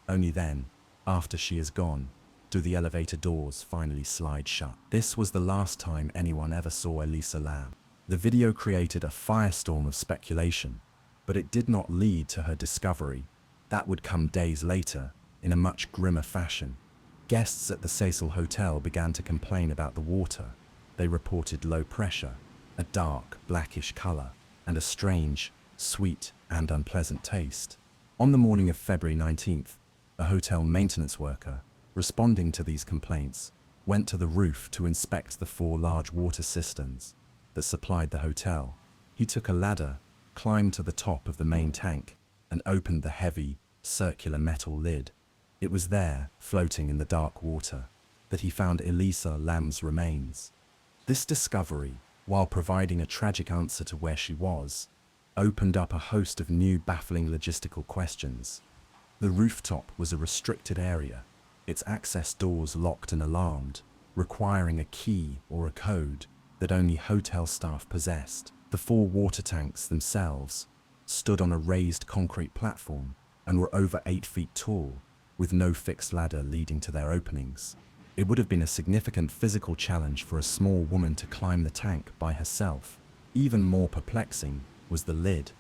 Only then, after she is gone, do the elevator doors finally slide shut. This was the last time anyone ever saw Elisa Lam. The video created a firestorm of speculation, but it did not lead to her discovery. That would come days later, in a much grimmer fashion. Guests at the Cecil Hotel began to complain about the water. They reported low pressure, a dark, blackish color, and a strange, sweet, and unpleasant taste. On the morning of February 19th, a hotel maintenance worker, responding to these complaints, went to the roof to inspect the 4 large water cisterns that supplied the hotel. He took a ladder, climbed to the top of the main tank, and opened the heavy, circular metal lid. It was there, floating in the dark water, that he found Elisa Lam's remains. This discovery, while providing a tragic answer to where she was, opened up a host of new baffling logistical questions. The rooftop was a restricted area, its access doors locked and alarmed, requiring a key or a code that only hotel staff possessed. The 4 water tanks themselves stood on a raised concrete platform and were over 8 feet tall, with no fixed ladder leading to their openings. It would have been a significant physical challenge for a small woman to climb the tank by herself. Even more perplexing was the lid.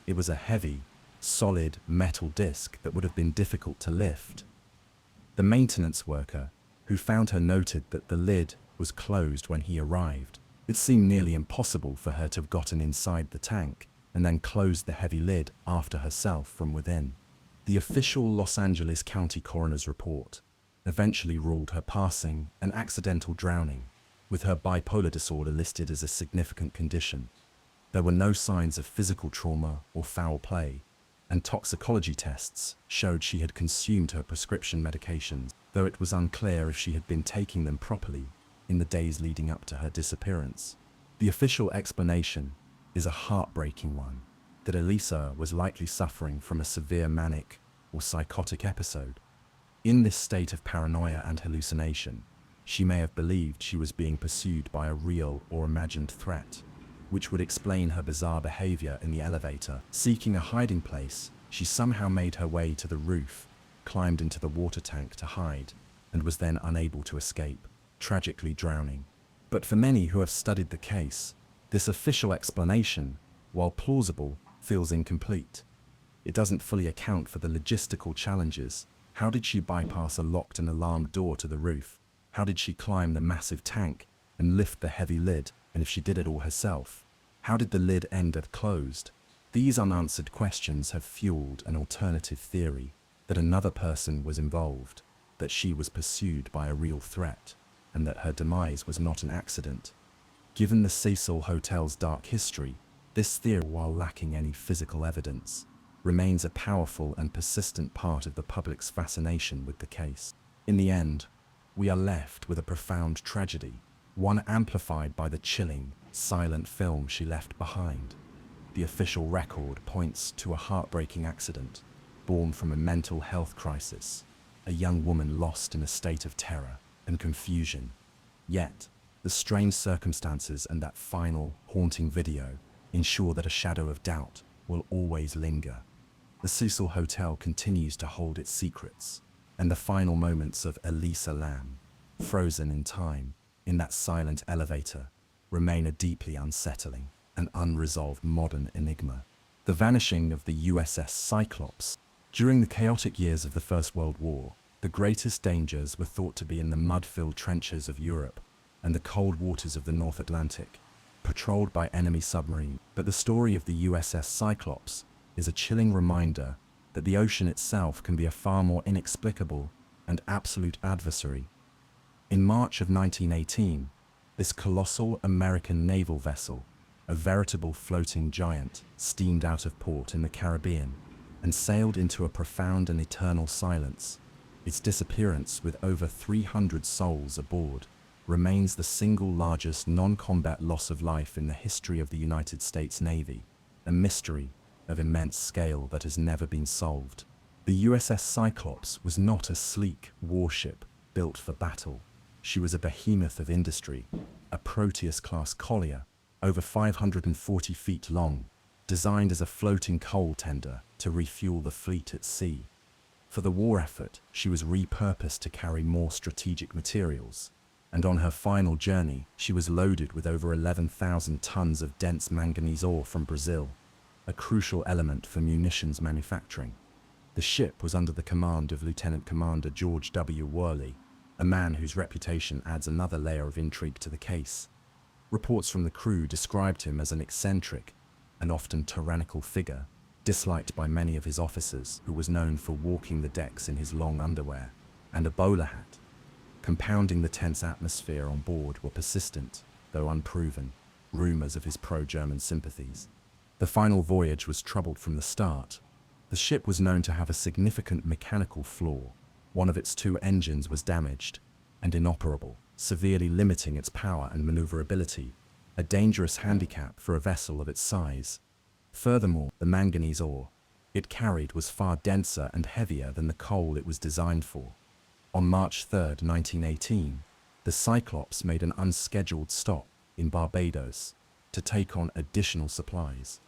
It was a heavy, solid metal disc that would have been difficult to lift. The maintenance worker who found her noted that the lid was closed when he arrived. It seemed nearly impossible for her to have gotten inside the tank and then closed the heavy lid after herself from within. The official Los Angeles County Coroner's report eventually ruled her passing an accidental drowning, with her bipolar disorder listed as a significant condition. There were no signs of physical trauma or foul play, and toxicology tests showed she had consumed her prescription medications, though it was unclear if she had been taking them properly in the days leading up to her disappearance. The official explanation is a heartbreaking one, that Elisa was likely suffering from a severe manic or psychotic episode. In this state of paranoia and hallucination, she may have believed she was being pursued by a real or imagined threat, which would explain her bizarre behavior in the elevator. Seeking a hiding place, she somehow made her way to the roof, climbed into the water tank to hide, and was then unable to escape, tragically drowning. But for many who have studied the case, this official explanation, while plausible, feels incomplete. It doesn't fully account for the logistical challenges. How did she bypass a locked and alarmed door to the roof? How did she climb the massive tank and lift the heavy lid? And if she did it all herself, how did the lid end up closed? These unanswered questions have fueled an alternative theory that another person was involved, that she was pursued by a real threat, and that her demise was not an accident. Given the Cecil Hotel's dark history, this theory, while lacking any physical evidence, remains a powerful and persistent part of the public's fascination with the case. In the end, we are left with a profound tragedy, one amplified by the chilling, silent film she left behind. The official record points to a heartbreaking accident, born from a mental health crisis, a young woman lost in a state of terror and confusion. Yet, the strange circumstances and that final, haunting video ensure that a shadow of doubt will always linger. The Cecil Hotel continues to hold its secrets, and the final moments of Elisa Lam, frozen in time in that silent elevator, remain a deeply unsettling and unresolved modern enigma. The vanishing of the USS Cyclops. During the chaotic years of the First World War, the greatest dangers were thought to be in the mud-filled trenches of Europe and the cold waters of the North Atlantic, patrolled by enemy submarines. But the story of the USS Cyclops is a chilling reminder that the ocean itself can be a far more inexplicable and absolute adversary. In March of 1918, this colossal American naval vessel, a veritable floating giant, steamed out of port in the Caribbean and sailed into a profound and eternal silence. Its disappearance, with over 300 souls aboard, remains the single largest non-combat loss of life in the history of the United States Navy, a mystery of immense scale that has never been solved. The USS Cyclops was not a sleek warship built for battle. She was a behemoth of industry, a Proteus-class collier, over 540 feet long, designed as a floating coal tender to refuel the fleet at sea. For the war effort, she was repurposed to carry more strategic materials, and on her final journey, she was loaded with over 11,000 tons of dense manganese ore from Brazil, a crucial element for munitions manufacturing. The ship was under the command of Lieutenant Commander George W. Worley, a man whose reputation adds another layer of intrigue to the case. Reports from the crew described him as an eccentric and often tyrannical figure, disliked by many of his officers, who was known for walking the decks in his long underwear and a bowler hat. Compounding the tense atmosphere on board were persistent, though unproven, rumors of his pro-German sympathies. The final voyage was troubled from the start. The ship was known to have a significant mechanical flaw. One of its two engines was damaged and inoperable, severely limiting its power and maneuverability, a dangerous handicap for a vessel of its size. Furthermore, the manganese ore it carried was far denser and heavier than the coal it was designed for. On March 3, 1918, the Cyclops made an unscheduled stop in Barbados to take on additional supplies.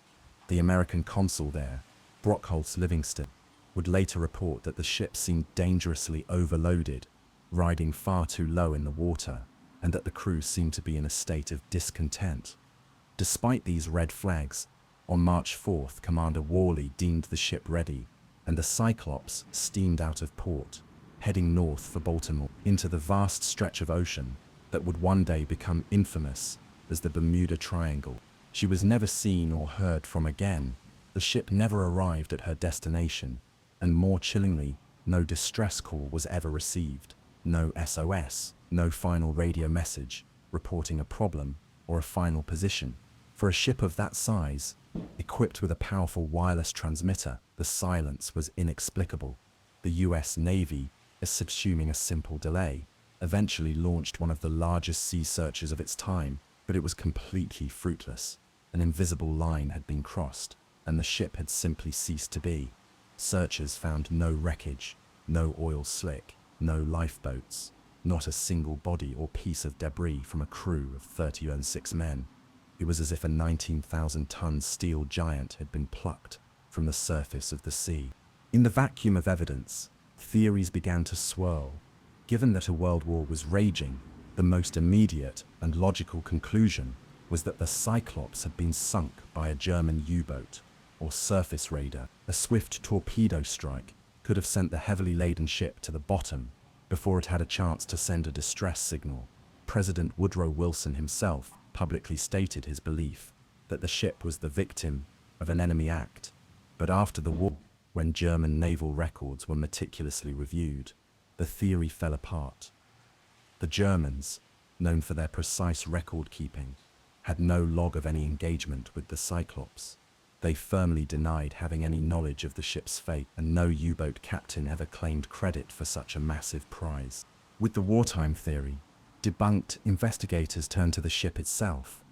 The American consul there, Brockholz Livingston, would later report that the ship seemed dangerously overloaded, riding far too low in the water, and that the crew seemed to be in a state of discontent. Despite these red flags, on March 4th, Commander Worley deemed the ship ready, and the Cyclops steamed out of port, heading north for Baltimore, into the vast stretch of ocean that would one day become infamous as the Bermuda Triangle. She was never seen or heard from again. The ship never arrived at her destination, and more chillingly, no distress call was ever received. No SOS, no final radio message reporting a problem or a final position. For a ship of that size, equipped with a powerful wireless transmitter, the silence was inexplicable. The US Navy, subsuming a simple delay, eventually launched one of the largest sea searches of its time, but it was completely fruitless. An invisible line had been crossed, and the ship had simply ceased to be. Searchers found no wreckage, no oil slick, no lifeboats, not a single body or piece of debris from a crew of 36 men. It was as if a 19,000-ton steel giant had been plucked from the surface of the sea. In the vacuum of evidence, theories began to swirl. Given that a world war was raging, the most immediate and logical conclusion was that the Cyclops had been sunk by a German U-boat or surface raider. A swift torpedo strike could have sent the heavily laden ship to the bottom before it had a chance to send a distress signal. President Woodrow Wilson himself publicly stated his belief that the ship was the victim of an enemy act. But after the war, when German naval records were meticulously reviewed, the theory fell apart. The Germans, known for their precise record-keeping, had no log of any engagement with the Cyclops. They firmly denied having any knowledge of the ship's fate, and no U-boat captain ever claimed credit for such a massive prize. With the wartime theory debunked, investigators turned to the ship itself.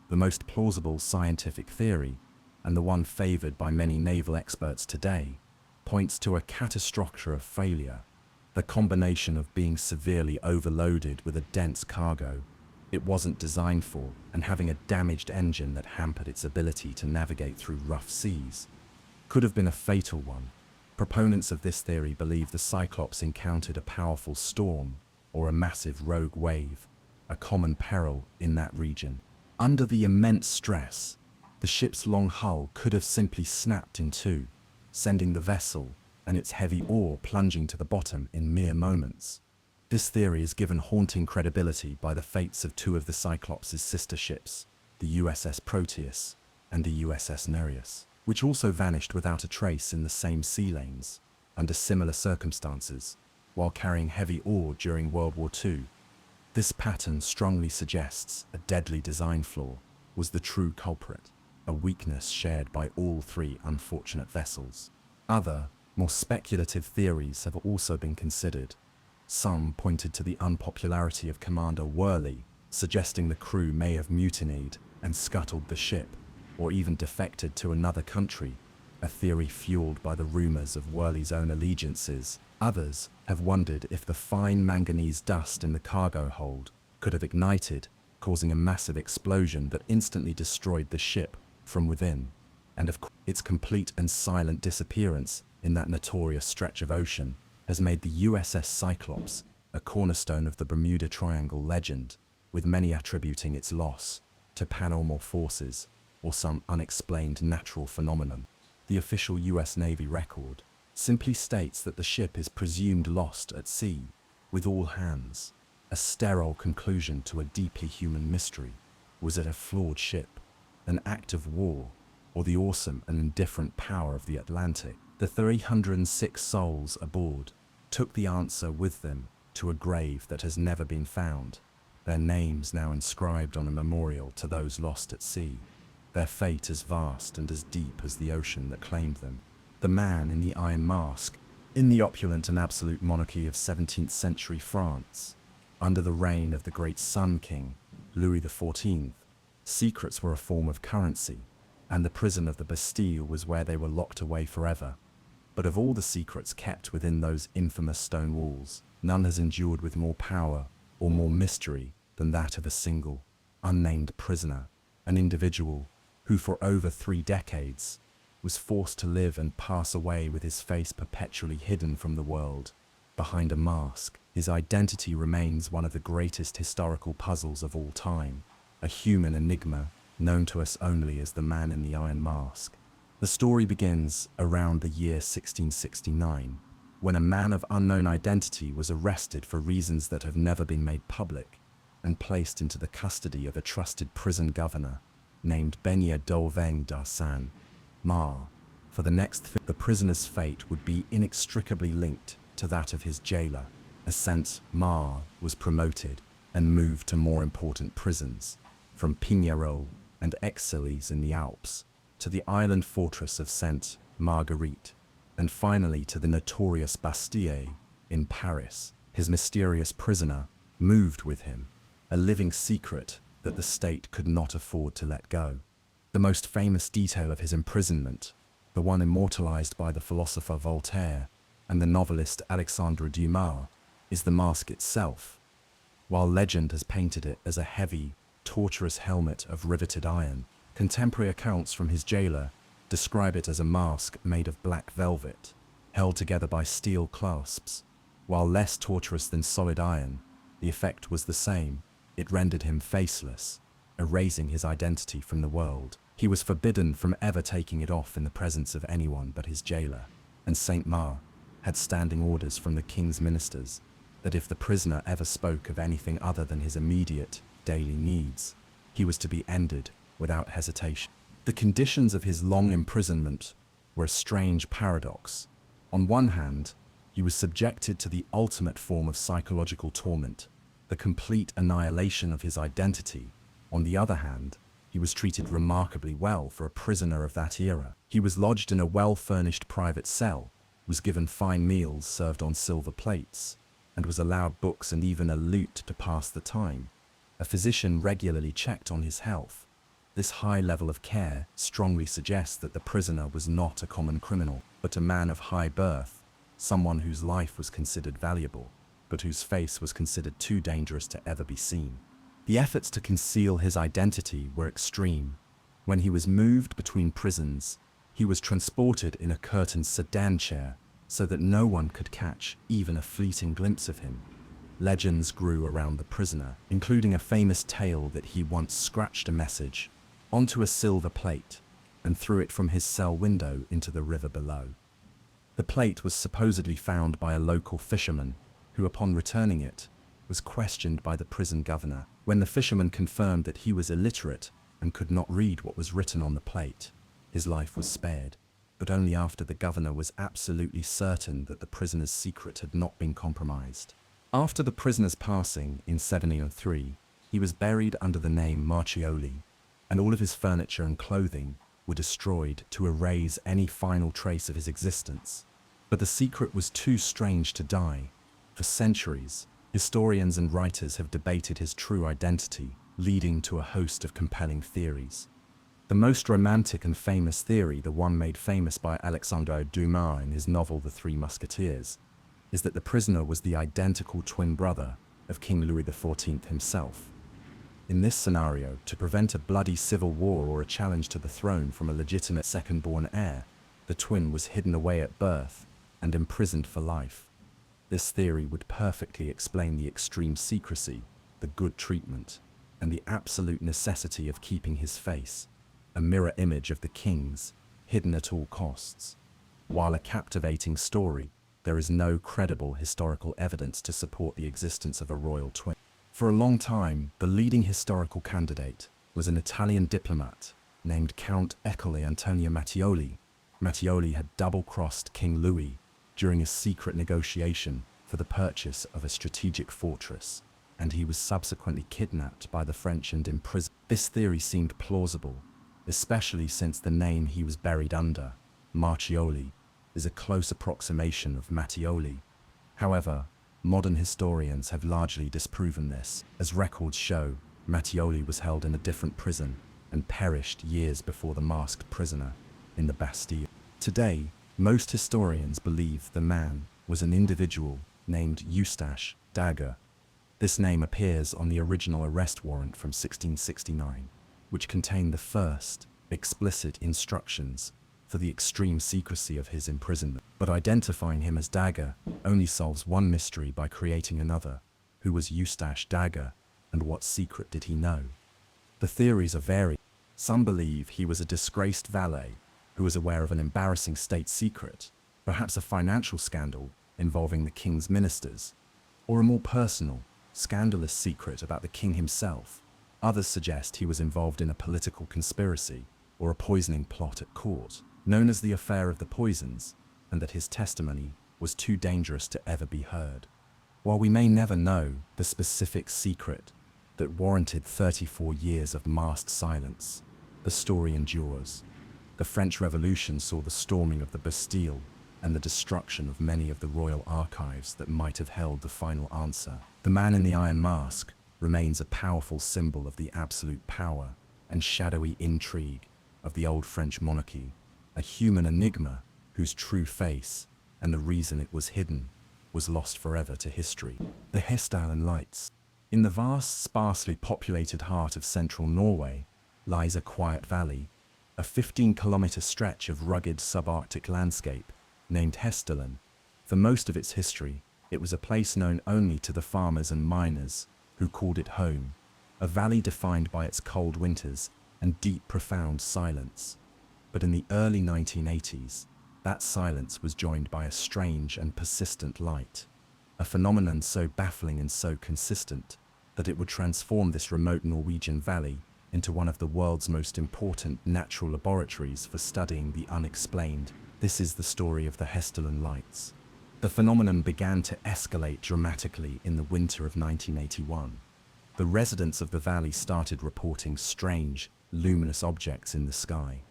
The most plausible scientific theory, and the one favored by many naval experts today, points to a catastrophic failure, the combination of being severely overloaded with a dense cargo it wasn't designed for, and having a damaged engine that hampered its ability to navigate through rough seas, could have been a fatal one. Proponents of this theory believe the Cyclops encountered a powerful storm or a massive rogue wave, a common peril in that region. Under the immense stress, the ship's long hull could have simply snapped in two, sending the vessel and its heavy ore plunging to the bottom in mere moments. This theory is given haunting credibility by the fates of two of the Cyclops' sister ships, the USS Proteus and the USS Nereus. which also vanished without a trace in the same sea lanes, under similar circumstances, while carrying heavy ore during World War II. This pattern strongly suggests a deadly design flaw was the true culprit, a weakness shared by all three unfortunate vessels. Other, more speculative theories have also been considered. Some pointed to the unpopularity of Commander Worley, suggesting the crew may have mutinied and scuttled the ship, or even defected to another country, a theory fueled by the rumors of Worley's own allegiances. Others have wondered if the fine manganese dust in the cargo hold could have ignited, causing a massive explosion that instantly destroyed the ship from within, and of course its complete and silent disappearance in that notorious stretch of ocean has made the USS Cyclops a cornerstone of the Bermuda Triangle legend, with many attributing its loss to paranormal forces or some unexplained natural phenomenon. The official US Navy record simply states that the ship is presumed lost at sea, with all hands. A sterile conclusion to a deeply human mystery. Was it a flawed ship, an act of war, or the awesome and indifferent power of the Atlantic? The 306 souls aboard took the answer with them to a grave that has never been found, their names now inscribed on a memorial to those lost at sea, their fate as vast and as deep as the ocean that claimed them. The man in the iron mask, in the opulent and absolute monarchy of 17th century France, under the reign of the great Sun King, Louis XIV, secrets were a form of currency, and the prison of the Bastille was where they were locked away forever. But of all the secrets kept within those infamous stone walls, none has endured with more power or more mystery than that of a single, unnamed prisoner, an individual who for over 3 decades was forced to live and pass away with his face perpetually hidden from the world. Behind a mask, his identity remains one of the greatest historical puzzles of all time, a human enigma known to us only as the Man in the Iron Mask. The story begins around the year 1669, when a man of unknown identity was arrested for reasons that have never been made public and placed into the custody of a trusted prison governor named Benya Dolveng Darsan Ma. For the the prisoner's fate would be inextricably linked to that of his jailer. Ascent Ma was promoted and moved to more important prisons, from Pignerol and Exilles in the Alps, to the island fortress of Sainte Marguerite, and finally to the notorious Bastille in Paris. His mysterious prisoner moved with him, a living secret that the state could not afford to let go. The most famous detail of his imprisonment, the one immortalized by the philosopher Voltaire and the novelist Alexandre Dumas, is the mask itself. While legend has painted it as a heavy, torturous helmet of riveted iron, contemporary accounts from his jailer describe it as a mask made of black velvet, held together by steel clasps. While less torturous than solid iron, the effect was the same. It rendered him faceless, erasing his identity from the world. He was forbidden from ever taking it off in the presence of anyone but his jailer, and Saint Ma had standing orders from the king's ministers that if the prisoner ever spoke of anything other than his immediate, daily needs, he was to be ended without hesitation. The conditions of his long imprisonment were a strange paradox. On one hand, he was subjected to the ultimate form of psychological torment, the complete annihilation of his identity. On the other hand, he was treated remarkably well for a prisoner of that era. He was lodged in a well-furnished private cell, was given fine meals served on silver plates, and was allowed books and even a lute to pass the time. A physician regularly checked on his health. This high level of care strongly suggests that the prisoner was not a common criminal, but a man of high birth, someone whose life was considered valuable, but whose face was considered too dangerous to ever be seen. The efforts to conceal his identity were extreme. When he was moved between prisons, he was transported in a curtained sedan chair so that no one could catch even a fleeting glimpse of him. Legends grew around the prisoner, including a famous tale that he once scratched a message onto a silver plate and threw it from his cell window into the river below. The plate was supposedly found by a local fisherman who, upon returning it, was questioned by the prison governor. When the fisherman confirmed that he was illiterate and could not read what was written on the plate, His life was spared, but only after the governor was absolutely certain that the prisoner's secret had not been compromised. After the prisoner's passing in 1703, he was buried under the name Marchioli, and all of his furniture and clothing were destroyed to erase any final trace of his existence. But the secret was too strange to die. For centuries, historians and writers have debated his true identity, leading to a host of compelling theories. The most romantic and famous theory, the one made famous by Alexandre Dumas in his novel The Three Musketeers, is that the prisoner was the identical twin brother of King Louis XIV himself. In this scenario, to prevent a bloody civil war or a challenge to the throne from a legitimate second-born heir, the twin was hidden away at birth and imprisoned for life. This theory would perfectly explain the extreme secrecy, the good treatment, and the absolute necessity of keeping his face, a mirror image of the king's, hidden at all costs. While a captivating story, there is no credible historical evidence to support the existence of a royal twin. For a long time, the leading historical candidate was an Italian diplomat named Count Ercole Antonio Mattioli. Mattioli had double-crossed King Louis during a secret negotiation for the purchase of a strategic fortress, and he was subsequently kidnapped by the French and imprisoned. This theory seemed plausible, especially since the name he was buried under, Marchioli, is a close approximation of Mattioli. However, modern historians have largely disproven this. As records show, Mattioli was held in a different prison and perished years before the masked prisoner in the Bastille. Today, most historians believe the man was an individual named Eustache Dager. This name appears on the original arrest warrant from 1669, which contained the first explicit instructions for the extreme secrecy of his imprisonment. But identifying him as Dager only solves one mystery by creating another. Who was Eustache Dager, and what secret did he know? The theories are varied. Some believe he was a disgraced valet who was aware of an embarrassing state secret, perhaps a financial scandal involving the king's ministers, or a more personal, scandalous secret about the king himself. Others suggest he was involved in a political conspiracy or a poisoning plot at court, known as the Affair of the Poisons, and that his testimony was too dangerous to ever be heard. While we may never know the specific secret that warranted 34 years of masked silence, the story endures. The French Revolution saw the storming of the Bastille and the destruction of many of the royal archives that might have held the final answer. The man in the iron mask remains a powerful symbol of the absolute power and shadowy intrigue of the old French monarchy, a human enigma whose true face and the reason it was hidden was lost forever to history. The Hessdalen Lights. In the vast, sparsely populated heart of central Norway lies a quiet valley, a 15-kilometer stretch of rugged subarctic landscape named Hessdalen. For most of its history, it was a place known only to the farmers and miners who called it home, a valley defined by its cold winters and deep, profound silence. But in the early 1980s, that silence was joined by a strange and persistent light, a phenomenon so baffling and so consistent that it would transform this remote Norwegian valley into one of the world's most important natural laboratories for studying the unexplained. This is the story of the Hessdalen Lights. The phenomenon began to escalate dramatically in the winter of 1981. The residents of the valley started reporting strange, luminous objects in the sky.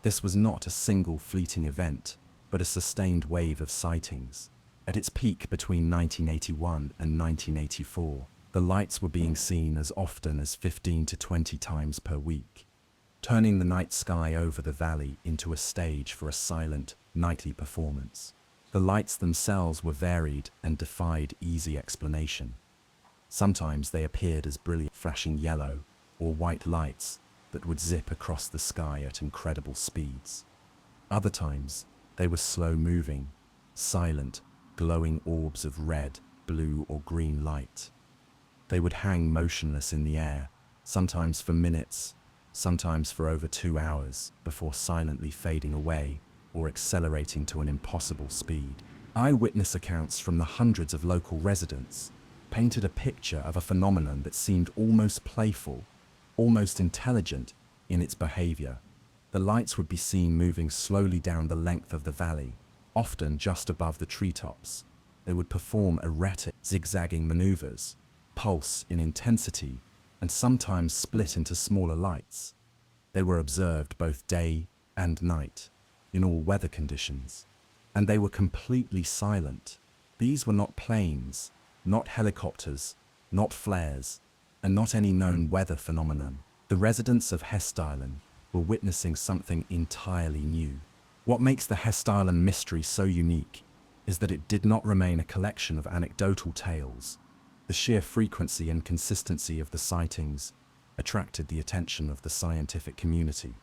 This was not a single fleeting event, but a sustained wave of sightings. At its peak between 1981 and 1984, the lights were being seen as often as 15 to 20 times per week, turning the night sky over the valley into a stage for a silent, nightly performance. The lights themselves were varied and defied easy explanation. Sometimes they appeared as brilliant, flashing yellow or white lights that would zip across the sky at incredible speeds. Other times, they were slow-moving, silent, glowing orbs of red, blue, or green light. They would hang motionless in the air, sometimes for minutes, sometimes for over 2 hours, before silently fading away or accelerating to an impossible speed. Eyewitness accounts from the hundreds of local residents painted a picture of a phenomenon that seemed almost playful, almost intelligent in its behavior. The lights would be seen moving slowly down the length of the valley, often just above the treetops. They would perform erratic, zigzagging maneuvers, pulse in intensity, and sometimes split into smaller lights. They were observed both day and night, in all weather conditions, and they were completely silent. These were not planes, not helicopters, not flares, and not any known weather phenomenon. The residents of Hest Island were witnessing something entirely new. What makes the Hest Island mystery so unique is that it did not remain a collection of anecdotal tales. The sheer frequency and consistency of the sightings attracted the attention of the scientific community.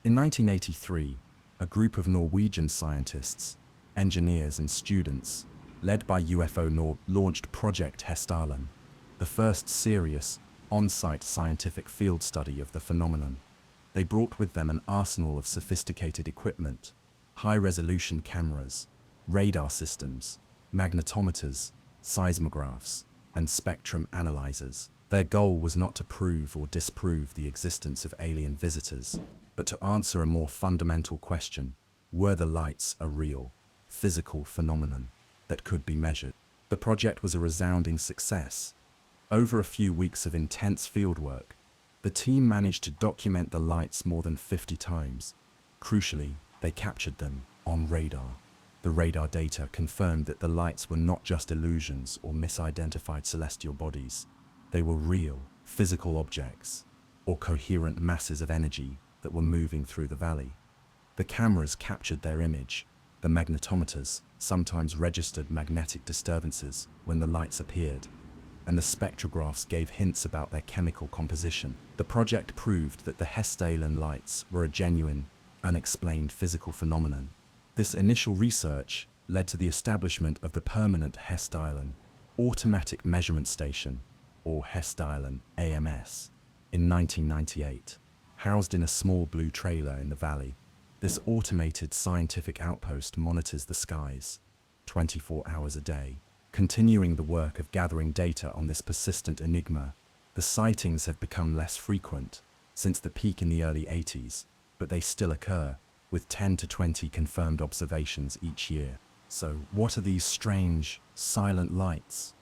In 1983, a group of Norwegian scientists, engineers and students, led by UFO Norway, launched Project Hestalen, the first serious, on-site scientific field study of the phenomenon. They brought with them an arsenal of sophisticated equipment, high-resolution cameras, radar systems, magnetometers, seismographs, and spectrum analyzers. Their goal was not to prove or disprove the existence of alien visitors, but to answer a more fundamental question: were the lights a real, physical phenomenon that could be measured? The project was a resounding success. Over a few weeks of intense fieldwork, the team managed to document the lights more than 50 times. Crucially, they captured them on radar. The radar data confirmed that the lights were not just illusions or misidentified celestial bodies. They were real, physical objects, or coherent masses of energy that were moving through the valley. The cameras captured their image. The magnetometers sometimes registered magnetic disturbances when the lights appeared, and the spectrographs gave hints about their chemical composition. The project proved that the Hestalen lights were a genuine, unexplained physical phenomenon. This initial research led to the establishment of the permanent Hestalen Automatic Measurement Station, or Hestalen AMS, in 1998. Housed in a small blue trailer in the valley, this automated scientific outpost monitors the skies 24 hours a day, continuing the work of gathering data on this persistent enigma. The sightings have become less frequent since the peak in the early 80s, but they still occur, with 10 to 20 confirmed observations each year. So, what are these strange, silent lights?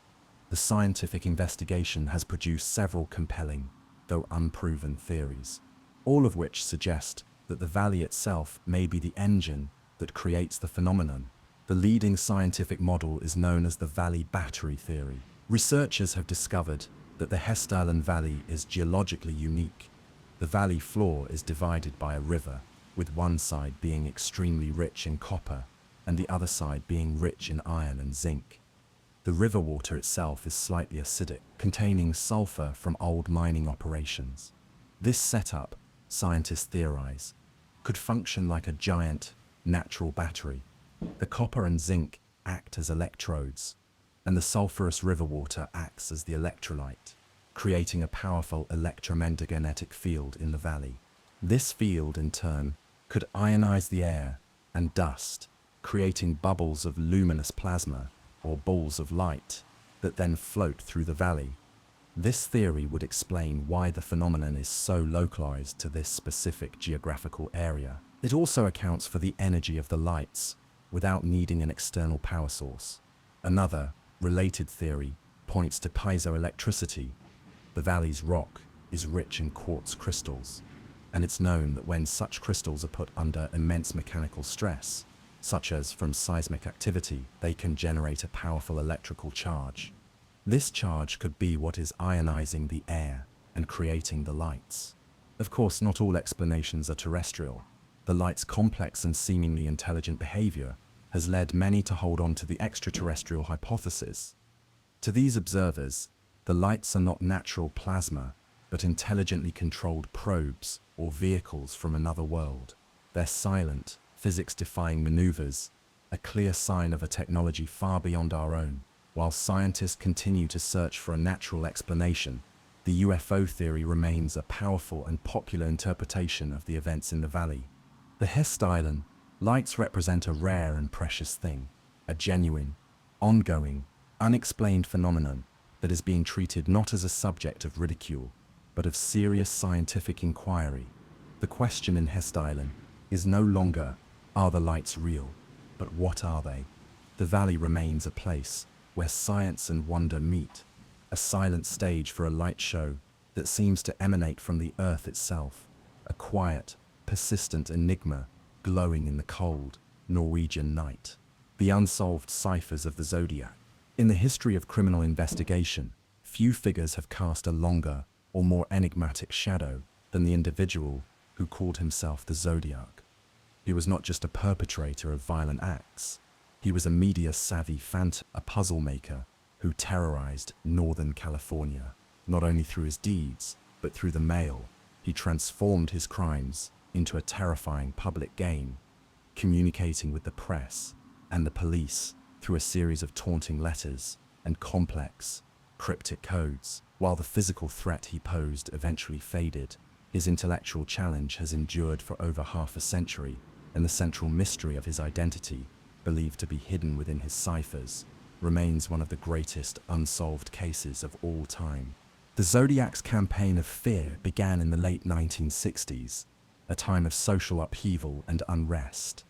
The scientific investigation has produced several compelling, though unproven theories, all of which suggest that the valley itself may be the engine that creates the phenomenon. The leading scientific model is known as the Valley Battery Theory. Researchers have discovered that the Hestalen Valley is geologically unique. The valley floor is divided by a river, with one side being extremely rich in copper and the other side being rich in iron and zinc. The river water itself is slightly acidic, containing sulfur from old mining operations. This setup, scientists theorize, could function like a giant, natural battery. The copper and zinc act as electrodes, and the sulfurous river water acts as the electrolyte, creating a powerful electromagnetic field in the valley. This field, in turn, could ionize the air and dust, creating bubbles of luminous plasma, or balls of light, that then float through the valley. This theory would explain why the phenomenon is so localized to this specific geographical area. It also accounts for the energy of the lights, without needing an external power source. Another, related theory points to piezoelectricity. The valley's rock is rich in quartz crystals, and it's known that when such crystals are put under immense mechanical stress, such as from seismic activity, they can generate a powerful electrical charge. This charge could be what is ionizing the air and creating the lights. Of course, not all explanations are terrestrial. The light's complex and seemingly intelligent behavior has led many to hold on to the extraterrestrial hypothesis. To these observers, the lights are not natural plasma, but intelligently controlled probes or vehicles from another world. Their silent, physics-defying maneuvers, a clear sign of a technology far beyond our own. While scientists continue to search for a natural explanation, the UFO theory remains a powerful and popular interpretation of the events in the valley. The Hestalen lights represent a rare and precious thing, a genuine, ongoing, unexplained phenomenon that is being treated not as a subject of ridicule, but of serious scientific inquiry. The question in Hest Island is no longer, are the lights real, but what are they? The valley remains a place where science and wonder meet, a silent stage for a light show that seems to emanate from the earth itself, a quiet, persistent enigma glowing in the cold Norwegian night. The unsolved ciphers of the Zodiac. In the history of criminal investigation, few figures have cast a longer or more enigmatic shadow than the individual who called himself the Zodiac. He was not just a perpetrator of violent acts. He was a media-savvy phantom, a puzzle maker who terrorized Northern California, not only through his deeds, but through the mail. He transformed his crimes into a terrifying public game, communicating with the press and the police through a series of taunting letters and complex, cryptic codes. While the physical threat he posed eventually faded, his intellectual challenge has endured for over half a century, and the central mystery of his identity, believed to be hidden within his ciphers, remains one of the greatest unsolved cases of all time. The Zodiac's campaign of fear began in the late 1960s, a time of social upheaval and unrest.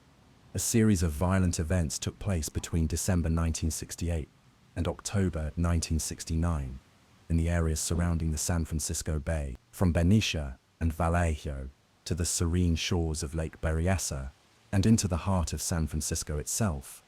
A series of violent events took place between December 1968 and October 1969 in the areas surrounding the San Francisco Bay, from Benicia and Vallejo to the serene shores of Lake Berryessa and into the heart of San Francisco itself.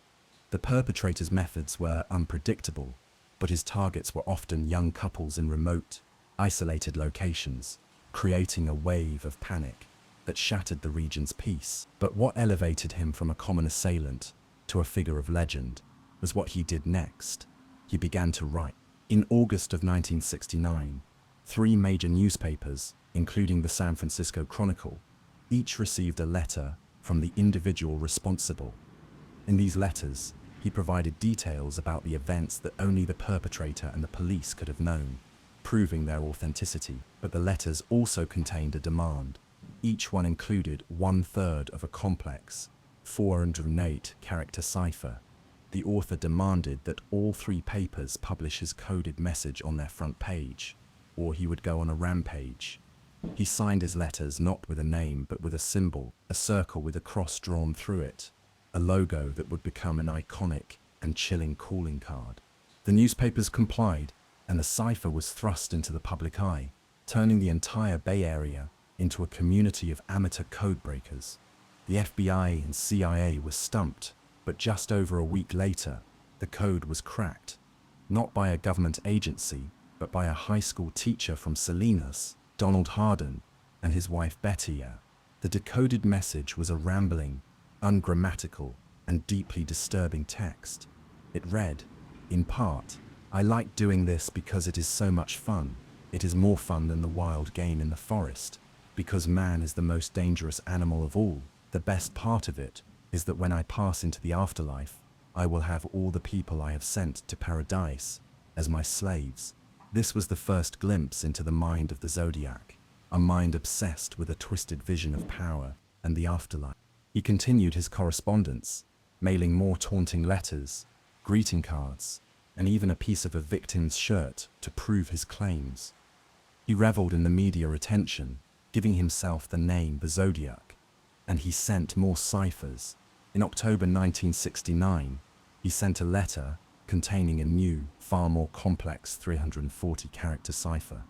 The perpetrator's methods were unpredictable, but his targets were often young couples in remote, isolated locations, creating a wave of panic that shattered the region's peace. But what elevated him from a common assailant to a figure of legend was what he did next. He began to write. In August of 1969, 3 major newspapers, including the San Francisco Chronicle, each received a letter from the individual responsible. In these letters, he provided details about the events that only the perpetrator and the police could have known, proving their authenticity. But the letters also contained a demand. Each one included 1/3 of a complex, 408-character cipher. The author demanded that all 3 papers publish his coded message on their front page, or he would go on a rampage. He signed his letters not with a name but with a symbol, a circle with a cross drawn through it, a logo that would become an iconic and chilling calling card. The newspapers complied, and the cipher was thrust into the public eye, turning the entire Bay Area into a community of amateur codebreakers. The FBI and CIA were stumped, but just over a week later, the code was cracked, not by a government agency, but by a high school teacher from Salinas, Donald Hardin, and his wife Betty. The decoded message was a rambling, ungrammatical, and deeply disturbing text. It read, in part, "I like doing this because it is so much fun. It is more fun than the wild game in the forest, because man is the most dangerous animal of all. The best part of it is that when I pass into the afterlife, I will have all the people I have sent to paradise as my slaves." This was the first glimpse into the mind of the Zodiac, a mind obsessed with a twisted vision of power and the afterlife. He continued his correspondence, mailing more taunting letters, greeting cards, and even a piece of a victim's shirt to prove his claims. He reveled in the media attention, giving himself the name the Zodiac, and he sent more ciphers. In October 1969, he sent a letter containing a new, far more complex 340-character cipher.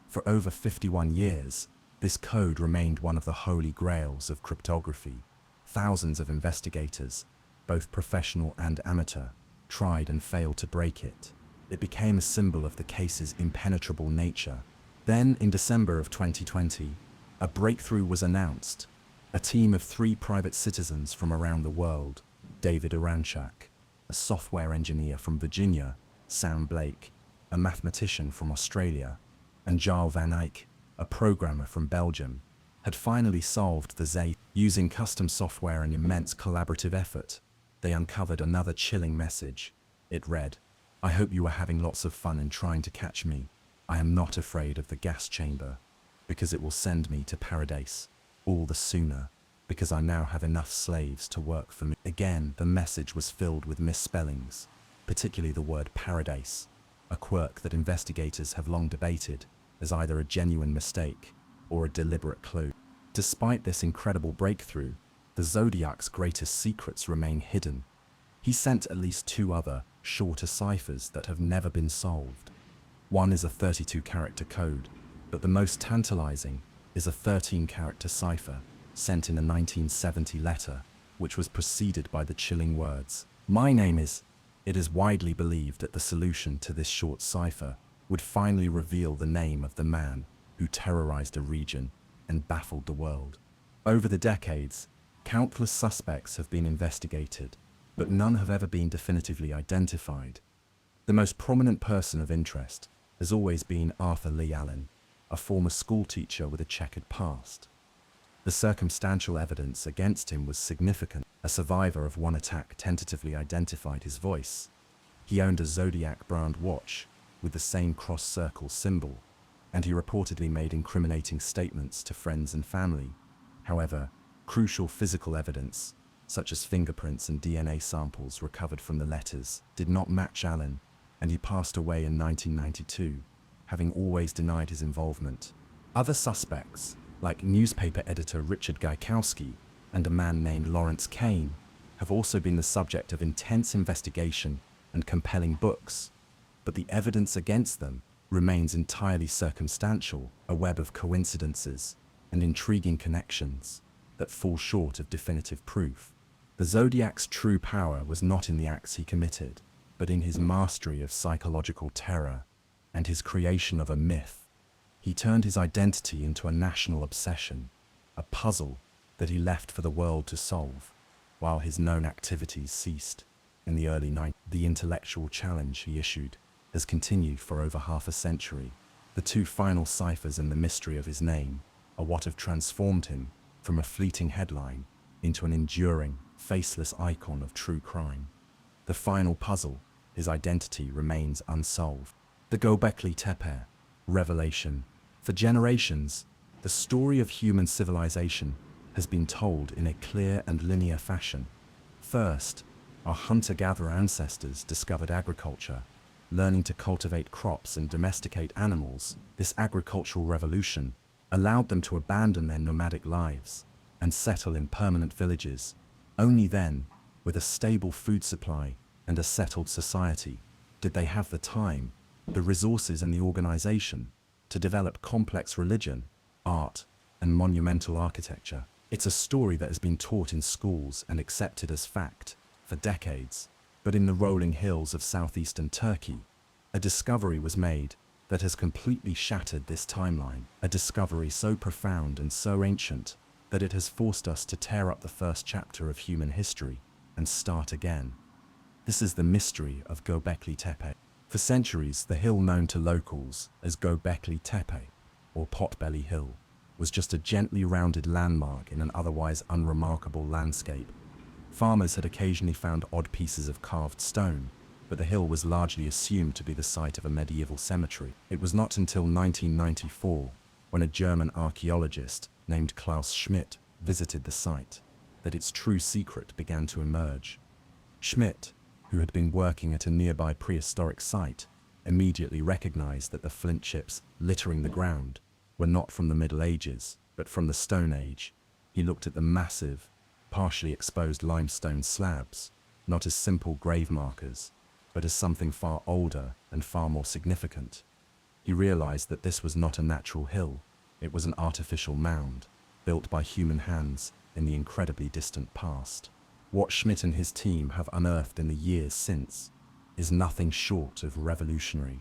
For over 51 years, this code remained one of the holy grails of cryptography. Thousands of investigators, both professional and amateur, tried and failed to break it. It became a symbol of the case's impenetrable nature. Then, in December of 2020, a breakthrough was announced. A team of 3 private citizens from around the world, David Aranchak, a software engineer from Virginia, Sam Blake, a mathematician from Australia, and Giles Van Eyck, a programmer from Belgium, had finally solved the Z. Using custom software and immense collaborative effort, they uncovered another chilling message. It read, "I hope you are having lots of fun in trying to catch me. I am not afraid of the gas chamber, because it will send me to paradise. All the sooner, because I now have enough slaves to work for me." Again, the message was filled with misspellings, particularly the word paradise, a quirk that investigators have long debated as either a genuine mistake or a deliberate clue. Despite this incredible breakthrough, the Zodiac's greatest secrets remain hidden. He sent at least two other, shorter ciphers that have never been solved. One is a 32-character code, but the most tantalizing is a 13-character cipher sent in a 1970 letter, which was preceded by the chilling words, "My name is." It is widely believed that the solution to this short cipher would finally reveal the name of the man who terrorized a region and baffled the world. Over the decades, countless suspects have been investigated, but none have ever been definitively identified. The most prominent person of interest has always been Arthur Lee Allen, a former schoolteacher with a checkered past. The circumstantial evidence against him was significant. A survivor of one attack tentatively identified his voice. He owned a Zodiac brand watch with the same cross-circle symbol, and he reportedly made incriminating statements to friends and family. However, crucial physical evidence, such as fingerprints and DNA samples recovered from the letters, did not match Allen, and he passed away in 1992, having always denied his involvement. Other suspects, like newspaper editor Richard Gaikowski and a man named Lawrence Kane, have also been the subject of intense investigation and compelling books, but the evidence against them remains entirely circumstantial, a web of coincidences and intriguing connections that fall short of definitive proof. The Zodiac's true power was not in the acts he committed, but in his mastery of psychological terror and his creation of a myth. He turned his identity into a national obsession, a puzzle that he left for the world to solve, while his known activities ceased. In the early 90s, the intellectual challenge he issued has continued for over half a century. The two final ciphers and the mystery of his name are what have transformed him from a fleeting headline into an enduring, faceless icon of true crime. The final puzzle, his identity, remains unsolved. The Göbekli Tepe revelation. For generations, the story of human civilization has been told in a clear and linear fashion. First, our hunter-gatherer ancestors discovered agriculture, learning to cultivate crops and domesticate animals. This agricultural revolution allowed them to abandon their nomadic lives and settle in permanent villages. Only then, with a stable food supply and a settled society, did they have the time, the resources and the organization to develop complex religion, art, and monumental architecture. It's a story that has been taught in schools and accepted as fact for decades. But in the rolling hills of southeastern Turkey, a discovery was made that has completely shattered this timeline. A discovery so profound and so ancient that it has forced us to tear up the first chapter of human history and start again. This is the mystery of Göbekli Tepe. For centuries, the hill known to locals as Göbekli Tepe, or Potbelly Hill, was just a gently rounded landmark in an otherwise unremarkable landscape. Farmers had occasionally found odd pieces of carved stone, but the hill was largely assumed to be the site of a medieval cemetery. It was not until 1994, when a German archaeologist named Klaus Schmidt visited the site, that its true secret began to emerge. Schmidt, who had been working at a nearby prehistoric site, immediately recognized that the flint chips littering the ground were not from the Middle Ages, but from the Stone Age. He looked at the massive, partially exposed limestone slabs, not as simple grave markers, but as something far older and far more significant. He realized that this was not a natural hill, it was an artificial mound, built by human hands in the incredibly distant past. What Schmidt and his team have unearthed in the years since is nothing short of revolutionary.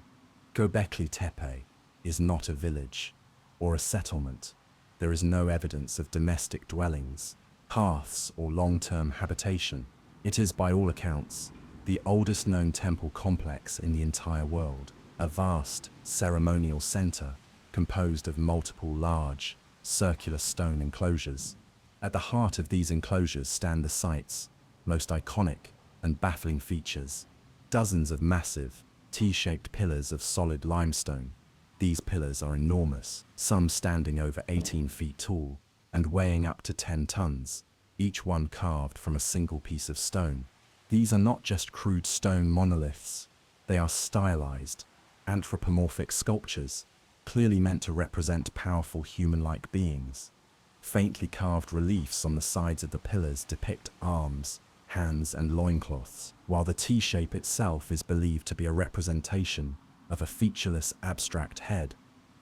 Göbekli Tepe is not a village or a settlement. There is no evidence of domestic dwellings, hearths, or long-term habitation. It is, by all accounts, the oldest known temple complex in the entire world, a vast ceremonial center composed of multiple large, circular stone enclosures. At the heart of these enclosures stand the site's most iconic and baffling features: dozens of massive, T-shaped pillars of solid limestone. These pillars are enormous, some standing over 18 feet tall and weighing up to 10 tons, each one carved from a single piece of stone. These are not just crude stone monoliths, they are stylized, anthropomorphic sculptures, clearly meant to represent powerful human-like beings. Faintly carved reliefs on the sides of the pillars depict arms, hands, and loincloths, while the T-shape itself is believed to be a representation of a featureless abstract head.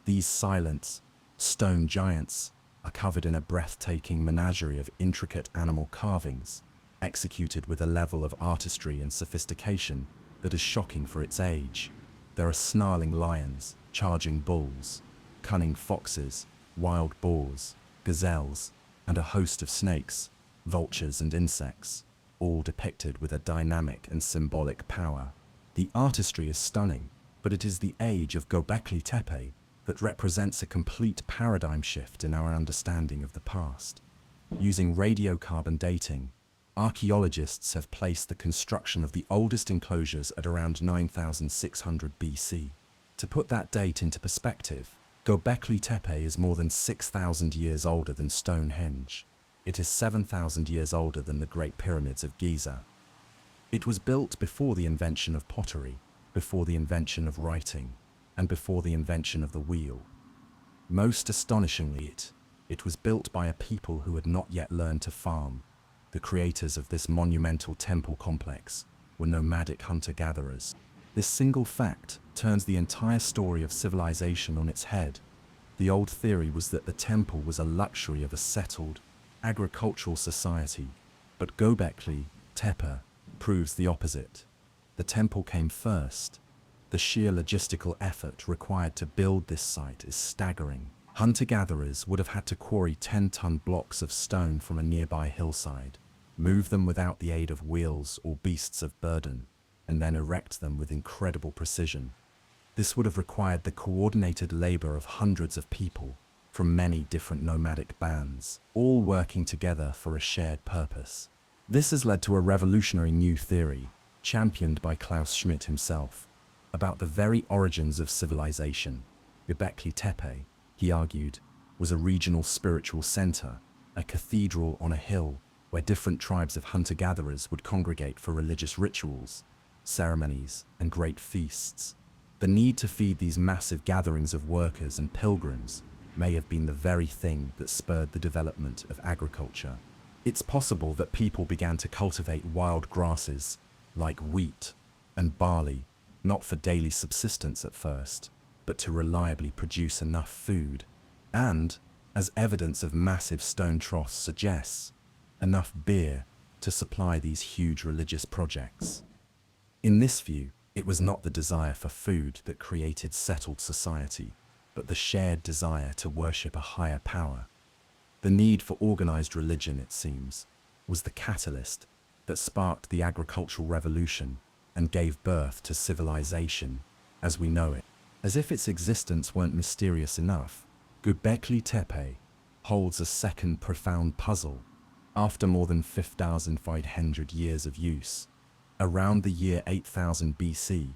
These silent, stone giants are covered in a breathtaking menagerie of intricate animal carvings, executed with a level of artistry and sophistication that is shocking for its age. There are snarling lions, charging bulls, cunning foxes, wild boars, gazelles, and a host of snakes, vultures, and insects, all depicted with a dynamic and symbolic power. The artistry is stunning, but it is the age of Göbekli Tepe that represents a complete paradigm shift in our understanding of the past. Using radiocarbon dating, archaeologists have placed the construction of the oldest enclosures at around 9600 BC. To put that date into perspective, Göbekli Tepe is more than 6,000 years older than Stonehenge. It is 7,000 years older than the Great Pyramids of Giza. It was built before the invention of pottery, before the invention of writing, and before the invention of the wheel. Most astonishingly, it was built by a people who had not yet learned to farm. The creators of this monumental temple complex were nomadic hunter-gatherers. This single fact turns the entire story of civilization on its head. The old theory was that the temple was a luxury of a settled, agricultural society, but Göbekli Tepe proves the opposite. The temple came first. The sheer logistical effort required to build this site is staggering. Hunter-gatherers would have had to quarry 10-ton blocks of stone from a nearby hillside, move them without the aid of wheels or beasts of burden, and then erect them with incredible precision. This would have required the coordinated labor of hundreds of people from many different nomadic bands, all working together for a shared purpose. This has led to a revolutionary new theory, championed by Klaus Schmidt himself, about the very origins of civilization. Göbekli Tepe, he argued, was a regional spiritual center, a cathedral on a hill where different tribes of hunter-gatherers would congregate for religious rituals, ceremonies, and great feasts. The need to feed these massive gatherings of workers and pilgrims may have been the very thing that spurred the development of agriculture. It's possible that people began to cultivate wild grasses, like wheat and barley, not for daily subsistence at first, but to reliably produce enough food, and, as evidence of massive stone troughs suggests, enough beer to supply these huge religious projects. In this view, it was not the desire for food that created settled society, but the shared desire to worship a higher power. The need for organized religion, it seems, was the catalyst that sparked the agricultural revolution and gave birth to civilization as we know it. As if its existence weren't mysterious enough, Göbekli Tepe holds a second profound puzzle. After more than 5,500 years of use, around the year 8000 BC,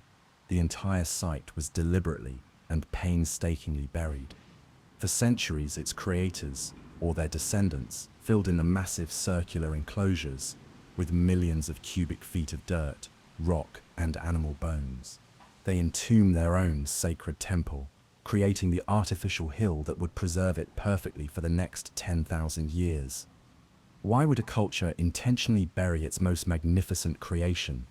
the entire site was deliberately and painstakingly buried. For centuries, its creators, or their descendants, filled in the massive circular enclosures with millions of cubic feet of dirt, rock, and animal bones. They entombed their own sacred temple, creating the artificial hill that would preserve it perfectly for the next 10,000 years. Why would a culture intentionally bury its most magnificent creation?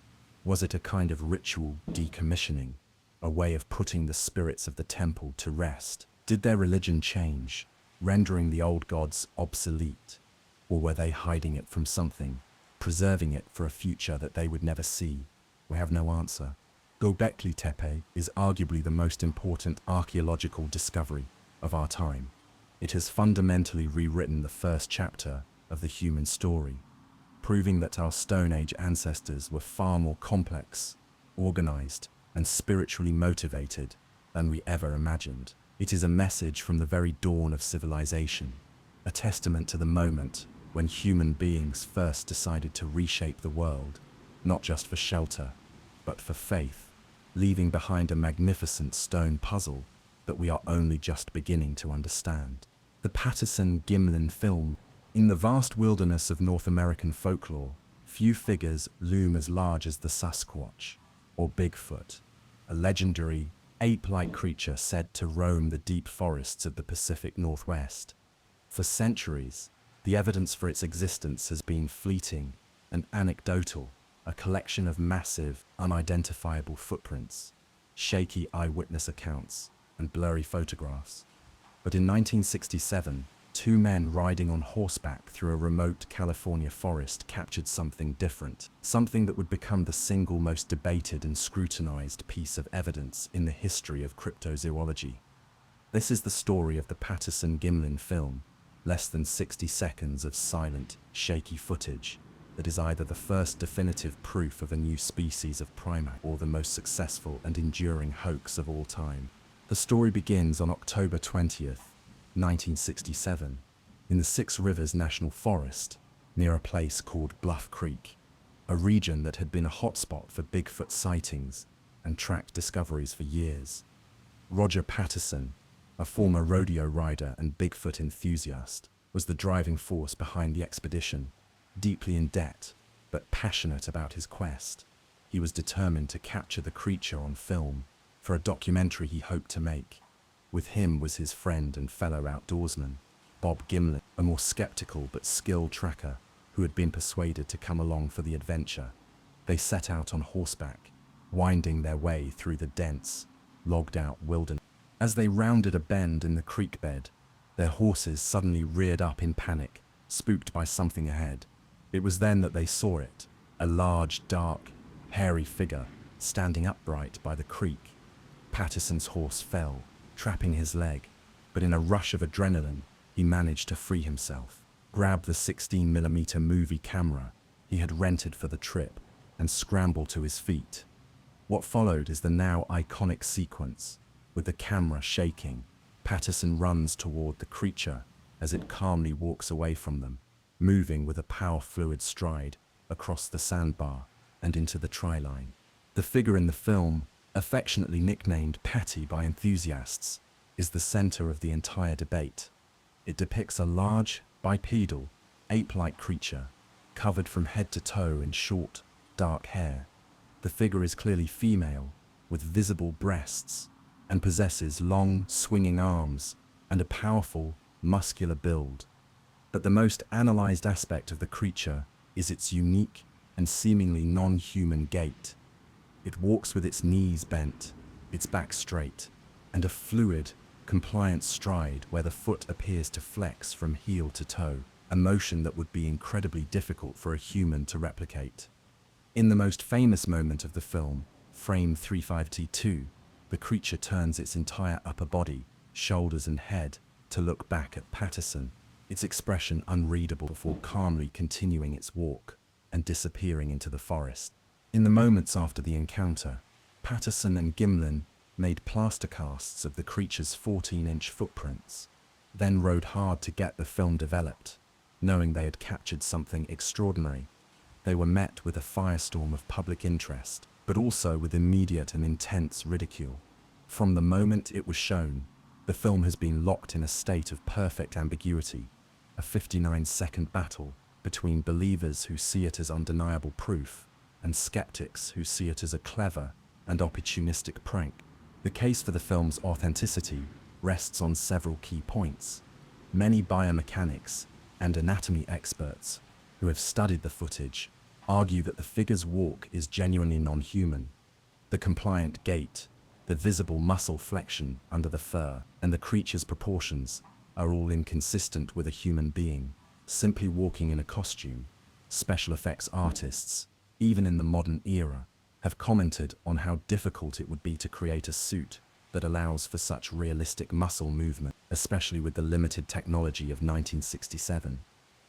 Was it a kind of ritual decommissioning, a way of putting the spirits of the temple to rest? Did their religion change, rendering the old gods obsolete? Or were they hiding it from something, preserving it for a future that they would never see? We have no answer. Göbekli Tepe is arguably the most important archaeological discovery of our time. It has fundamentally rewritten the first chapter of the human story, proving that our Stone Age ancestors were far more complex, organized, and spiritually motivated than we ever imagined. It is a message from the very dawn of civilization, a testament to the moment when human beings first decided to reshape the world, not just for shelter, but for faith, leaving behind a magnificent stone puzzle that we are only just beginning to understand. The Patterson-Gimlin film. In the vast wilderness of North American folklore, few figures loom as large as the Sasquatch, or Bigfoot, a legendary, ape-like creature said to roam the deep forests of the Pacific Northwest. For centuries, the evidence for its existence has been fleeting and anecdotal, a collection of massive, unidentifiable footprints, shaky eyewitness accounts, and blurry photographs. But in 1967, two men riding on horseback through a remote California forest captured something different, something that would become the single most debated and scrutinized piece of evidence in the history of cryptozoology. This is the story of the Patterson-Gimlin film, less than 60 seconds of silent, shaky footage that is either the first definitive proof of a new species of primate or the most successful and enduring hoax of all time. The story begins on October 20th, 1967, in the Six Rivers National Forest, near a place called Bluff Creek, a region that had been a hotspot for Bigfoot sightings and tracked discoveries for years. Roger Patterson, a former rodeo rider and Bigfoot enthusiast, was the driving force behind the expedition. Deeply in debt, but passionate about his quest, he was determined to capture the creature on film for a documentary he hoped to make. With him was his friend and fellow outdoorsman, Bob Gimlin, a more skeptical but skilled tracker who had been persuaded to come along for the adventure. They set out on horseback, winding their way through the dense, logged-out wilderness. As they rounded a bend in the creek bed, their horses suddenly reared up in panic, spooked by something ahead. It was then that they saw it, a large, dark, hairy figure standing upright by the creek. Patterson's horse fell, trapping his leg, but in a rush of adrenaline, he managed to free himself, grab the 16mm movie camera he had rented for the trip, and scramble to his feet. What followed is the now iconic sequence. With the camera shaking, Patterson runs toward the creature as it calmly walks away from them, moving with a power-fluid stride across the sandbar and into the tri-line. The figure in the film, affectionately nicknamed Patty by enthusiasts, is the center of the entire debate. It depicts a large, bipedal, ape-like creature, covered from head to toe in short, dark hair. The figure is clearly female, with visible breasts, and possesses long, swinging arms and a powerful, muscular build. But the most analyzed aspect of the creature is its unique and seemingly non-human gait. It walks with its knees bent, its back straight, and a fluid, compliant stride where the foot appears to flex from heel to toe, a motion that would be incredibly difficult for a human to replicate. In the most famous moment of the film, frame 352, the creature turns its entire upper body, shoulders and head, to look back at Patterson, its expression unreadable before calmly continuing its walk and disappearing into the forest. In the moments after the encounter, Patterson and Gimlin made plaster casts of the creature's 14-inch footprints, then rode hard to get the film developed, knowing they had captured something extraordinary. They were met with a firestorm of public interest, but also with immediate and intense ridicule. From the moment it was shown, the film has been locked in a state of perfect ambiguity, a 59-second battle between believers who see it as undeniable proof and skeptics who see it as a clever and opportunistic prank. The case for the film's authenticity rests on several key points. Many biomechanics and anatomy experts who have studied the footage argue that the figure's walk is genuinely non-human. The compliant gait, the visible muscle flexion under the fur, and the creature's proportions are all inconsistent with a human being, simply walking in a costume. Special effects artists, even in the modern era, have commented on how difficult it would be to create a suit that allows for such realistic muscle movement, especially with the limited technology of 1967.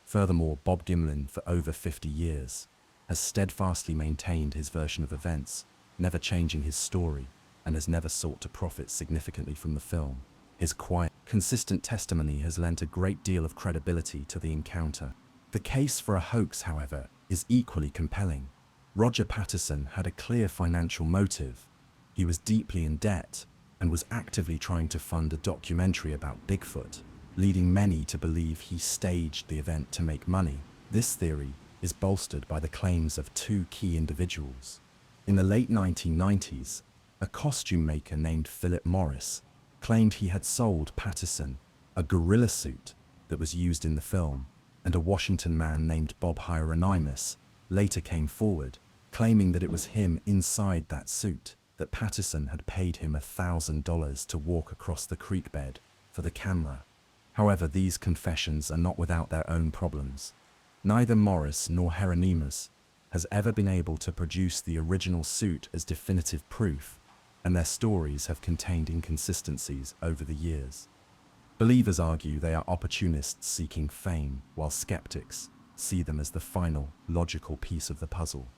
Furthermore, Bob Gimlin, for over 50 years, has steadfastly maintained his version of events, never changing his story, and has never sought to profit significantly from the film. His quiet, consistent testimony has lent a great deal of credibility to the encounter. The case for a hoax, however, is equally compelling. Roger Patterson had a clear financial motive. He was deeply in debt and was actively trying to fund a documentary about Bigfoot, leading many to believe he staged the event to make money. This theory is bolstered by the claims of two key individuals. In the late 1990s, a costume maker named Philip Morris claimed he had sold Patterson a gorilla suit that was used in the film, and a Washington man named Bob Hieronymus later came forward, claiming that it was him inside that suit, that Patterson had paid him $1,000 to walk across the creek bed for the camera. However, these confessions are not without their own problems. Neither Morris nor Hieronymus has ever been able to produce the original suit as definitive proof, and their stories have contained inconsistencies over the years. Believers argue they are opportunists seeking fame, while skeptics see them as the final, logical piece of the puzzle.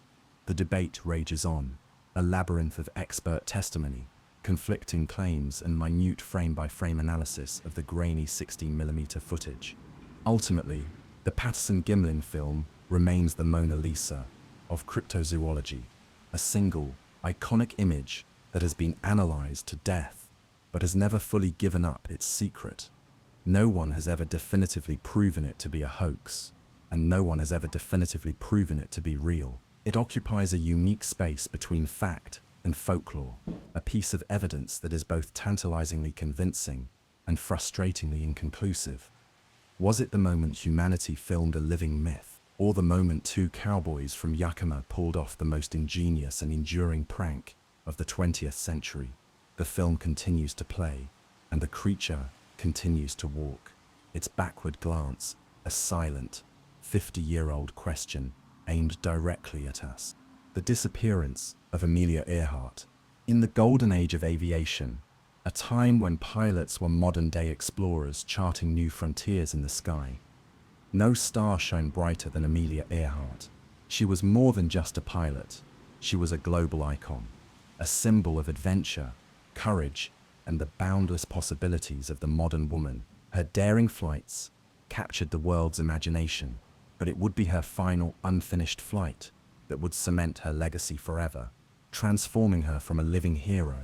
The debate rages on, a labyrinth of expert testimony, conflicting claims, and minute frame-by-frame analysis of the grainy 16mm footage. Ultimately, the Patterson-Gimlin film remains the Mona Lisa of cryptozoology, a single, iconic image that has been analyzed to death, but has never fully given up its secret. No one has ever definitively proven it to be a hoax, and no one has ever definitively proven it to be real. It occupies a unique space between fact and folklore, a piece of evidence that is both tantalizingly convincing and frustratingly inconclusive. Was it the moment humanity filmed a living myth, or the moment two cowboys from Yakima pulled off the most ingenious and enduring prank of the 20th century? The film continues to play, and the creature continues to walk, its backward glance a silent, 50-year-old question aimed directly at us. The disappearance of Amelia Earhart. In the golden age of aviation, a time when pilots were modern-day explorers charting new frontiers in the sky, no star shone brighter than Amelia Earhart. She was more than just a pilot. She was a global icon, a symbol of adventure, courage, and the boundless possibilities of the modern woman. Her daring flights captured the world's imagination, but it would be her final, unfinished flight that would cement her legacy forever, transforming her from a living hero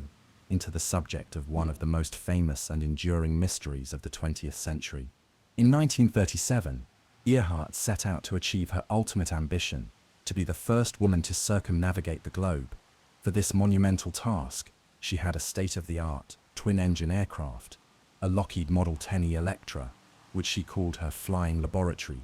into the subject of one of the most famous and enduring mysteries of the 20th century. In 1937, Earhart set out to achieve her ultimate ambition, to be the first woman to circumnavigate the globe. For this monumental task, she had a state-of-the-art, twin-engine aircraft, a Lockheed Model 10E Electra, which she called her flying laboratory.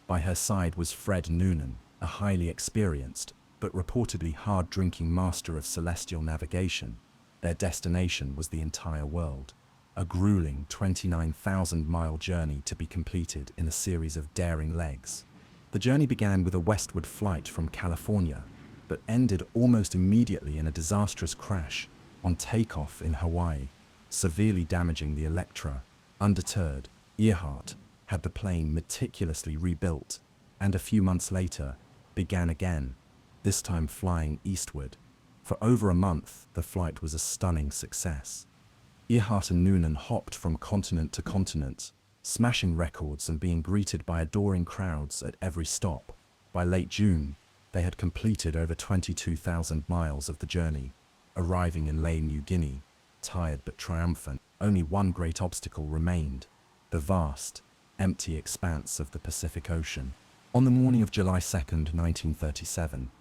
By her side was Fred Noonan, a highly experienced, but reportedly hard-drinking master of celestial navigation. Their destination was the entire world, a grueling 29,000-mile journey to be completed in a series of daring legs. The journey began with a westward flight from California, but ended almost immediately in a disastrous crash on takeoff in Hawaii, severely damaging the Electra. Undeterred, Earhart had the plane meticulously rebuilt, and a few months later began again, this time flying eastward. For over a month, the flight was a stunning success. Earhart and Noonan hopped from continent to continent, smashing records and being greeted by adoring crowds at every stop. By late June, they had completed over 22,000 miles of the journey, arriving in Lae, New Guinea, tired but triumphant. Only one great obstacle remained: the vast, empty expanse of the Pacific Ocean. On the morning of July 2nd, 1937,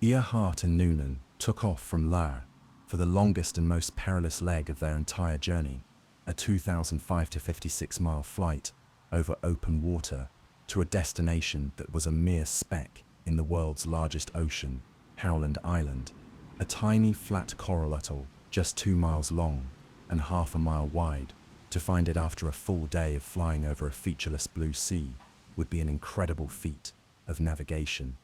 Earhart and Noonan took off from Lae for the longest and most perilous leg of their entire journey, a 2,005 to 56-mile flight over open water to a destination that was a mere speck in the world's largest ocean, Howland Island, a tiny flat coral atoll just 2 miles long and half a mile wide. To find it after a full day of flying over a featureless blue sea would be an incredible feat of navigation.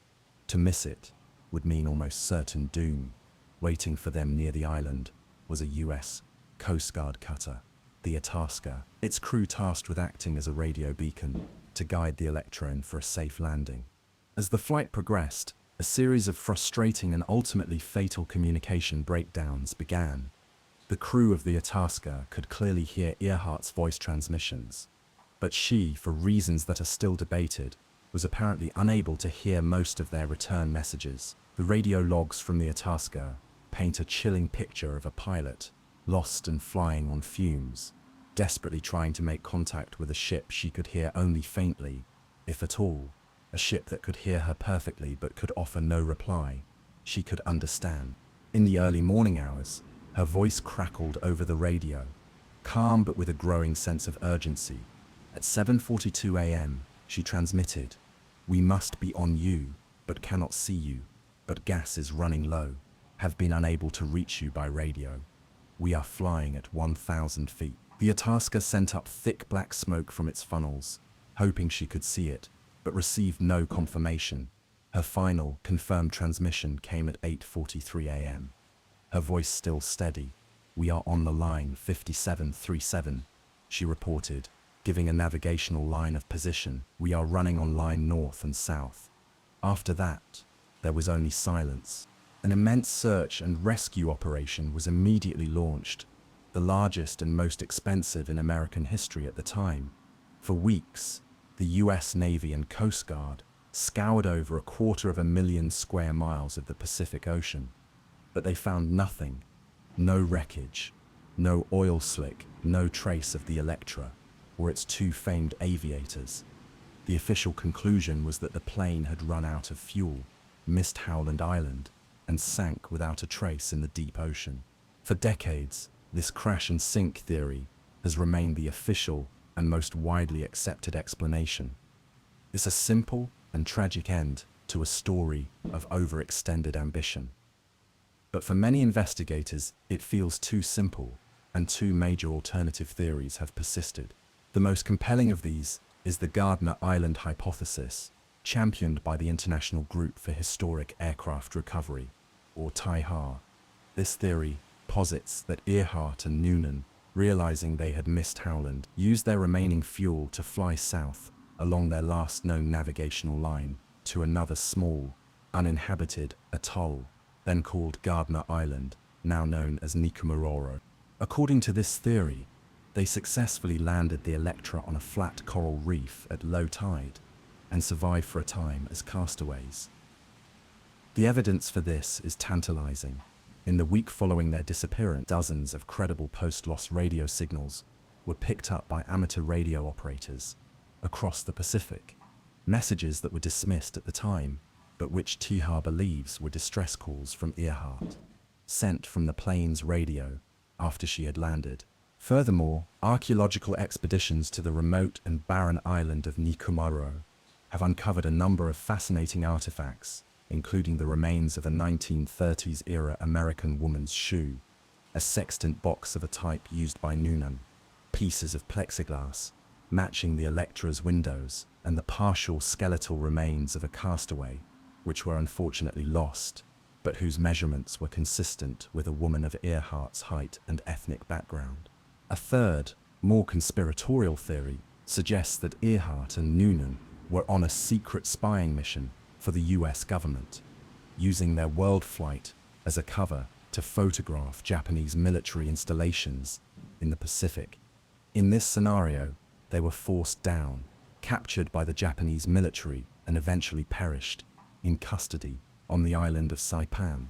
To miss it would mean almost certain doom. Waiting for them near the island was a U.S. Coast Guard cutter, the Itasca, its crew tasked with acting as a radio beacon to guide the Electra in for a safe landing. As the flight progressed, a series of frustrating and ultimately fatal communication breakdowns began. The crew of the Itasca could clearly hear Earhart's voice transmissions, but she, for reasons that are still debated, was apparently unable to hear most of their return messages. The radio logs from the Itasca paint a chilling picture of a pilot, lost and flying on fumes, desperately trying to make contact with a ship she could hear only faintly, if at all, a ship that could hear her perfectly but could offer no reply she could understand. In the early morning hours, her voice crackled over the radio, calm but with a growing sense of urgency. At 7:42 a.m., she transmitted, "We must be on you, but cannot see you, but gas is running low. Have been unable to reach you by radio. We are flying at 1,000 feet." The Itasca sent up thick black smoke from its funnels, hoping she could see it, but received no confirmation. Her final, confirmed transmission came at 8:43 a.m. Her voice still steady. "We are on the line 5737, she reported, giving a navigational line of position. "We are running on line north and south." After that, there was only silence. An immense search and rescue operation was immediately launched, the largest and most expensive in American history at the time. For weeks, the US Navy and Coast Guard scoured over 250,000 square miles of the Pacific Ocean, but they found nothing. No wreckage, no oil slick, no trace of the Electra or its two famed aviators. The official conclusion was that the plane had run out of fuel, missed Howland Island, and sank without a trace in the deep ocean. For decades, this crash and sink theory has remained the official and most widely accepted explanation. It's a simple and tragic end to a story of overextended ambition. But for many investigators, it feels too simple, and two major alternative theories have persisted. The most compelling of these is the Gardner Island hypothesis, championed by the International Group for Historic Aircraft Recovery, or TIHAR. This theory posits that Earhart and Noonan, realizing they had missed Howland, used their remaining fuel to fly south along their last known navigational line to another small, uninhabited atoll, then called Gardner Island, now known as Nikumaroro. According to this theory, they successfully landed the Electra on a flat coral reef at low tide and survived for a time as castaways. The evidence for this is tantalizing. In the week following their disappearance, dozens of credible post-loss radio signals were picked up by amateur radio operators across the Pacific. Messages that were dismissed at the time, but which TIHAR believes were distress calls from Earhart, sent from the plane's radio after she had landed. Furthermore, archaeological expeditions to the remote and barren island of Nikumaroro have uncovered a number of fascinating artifacts, including the remains of a 1930s-era American woman's shoe, a sextant box of a type used by Noonan, pieces of plexiglass matching the Electra's windows, and the partial skeletal remains of a castaway, which were unfortunately lost, but whose measurements were consistent with a woman of Earhart's height and ethnic background. A third, more conspiratorial theory suggests that Earhart and Noonan were on a secret spying mission for the US government, using their world flight as a cover to photograph Japanese military installations in the Pacific. In this scenario, they were forced down, captured by the Japanese military, and eventually perished in custody on the island of Saipan.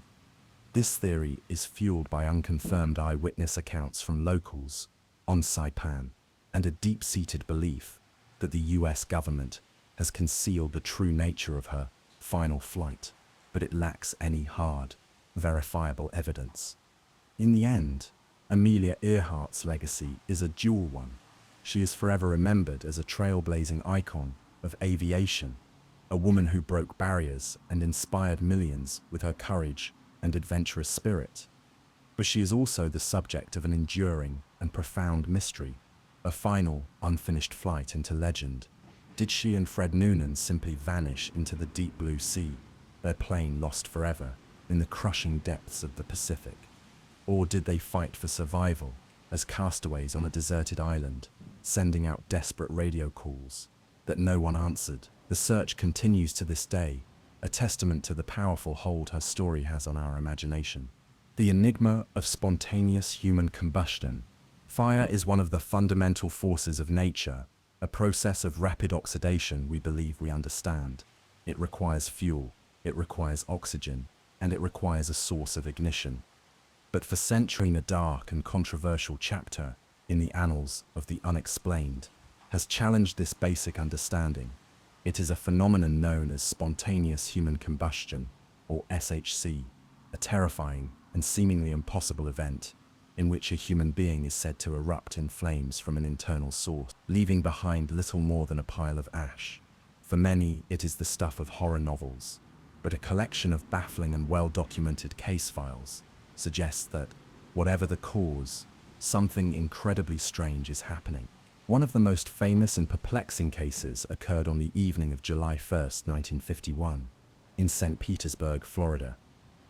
This theory is fueled by unconfirmed eyewitness accounts from locals on Saipan and a deep-seated belief that the US government has concealed the true nature of her final flight, but it lacks any hard, verifiable evidence. In the end, Amelia Earhart's legacy is a dual one. She is forever remembered as a trailblazing icon of aviation, a woman who broke barriers and inspired millions with her courage and adventurous spirit. But she is also the subject of an enduring and profound mystery, a final, unfinished flight into legend. Did she and Fred Noonan simply vanish into the deep blue sea, their plane lost forever in the crushing depths of the Pacific? Or did they fight for survival as castaways on a deserted island, sending out desperate radio calls that no one answered? The search continues to this day, a testament to the powerful hold her story has on our imagination. The enigma of spontaneous human combustion. Fire is one of the fundamental forces of nature, a process of rapid oxidation we believe we understand. It requires fuel, it requires oxygen, and it requires a source of ignition. But for centuries, a dark and controversial chapter in the annals of the unexplained has challenged this basic understanding. It is a phenomenon known as spontaneous human combustion, or SHC, a terrifying and seemingly impossible event in which a human being is said to erupt in flames from an internal source, leaving behind little more than a pile of ash. For many, it is the stuff of horror novels, but a collection of baffling and well-documented case files suggests that, whatever the cause, something incredibly strange is happening. One of the most famous and perplexing cases occurred on the evening of July 1st, 1951, in St. Petersburg, Florida.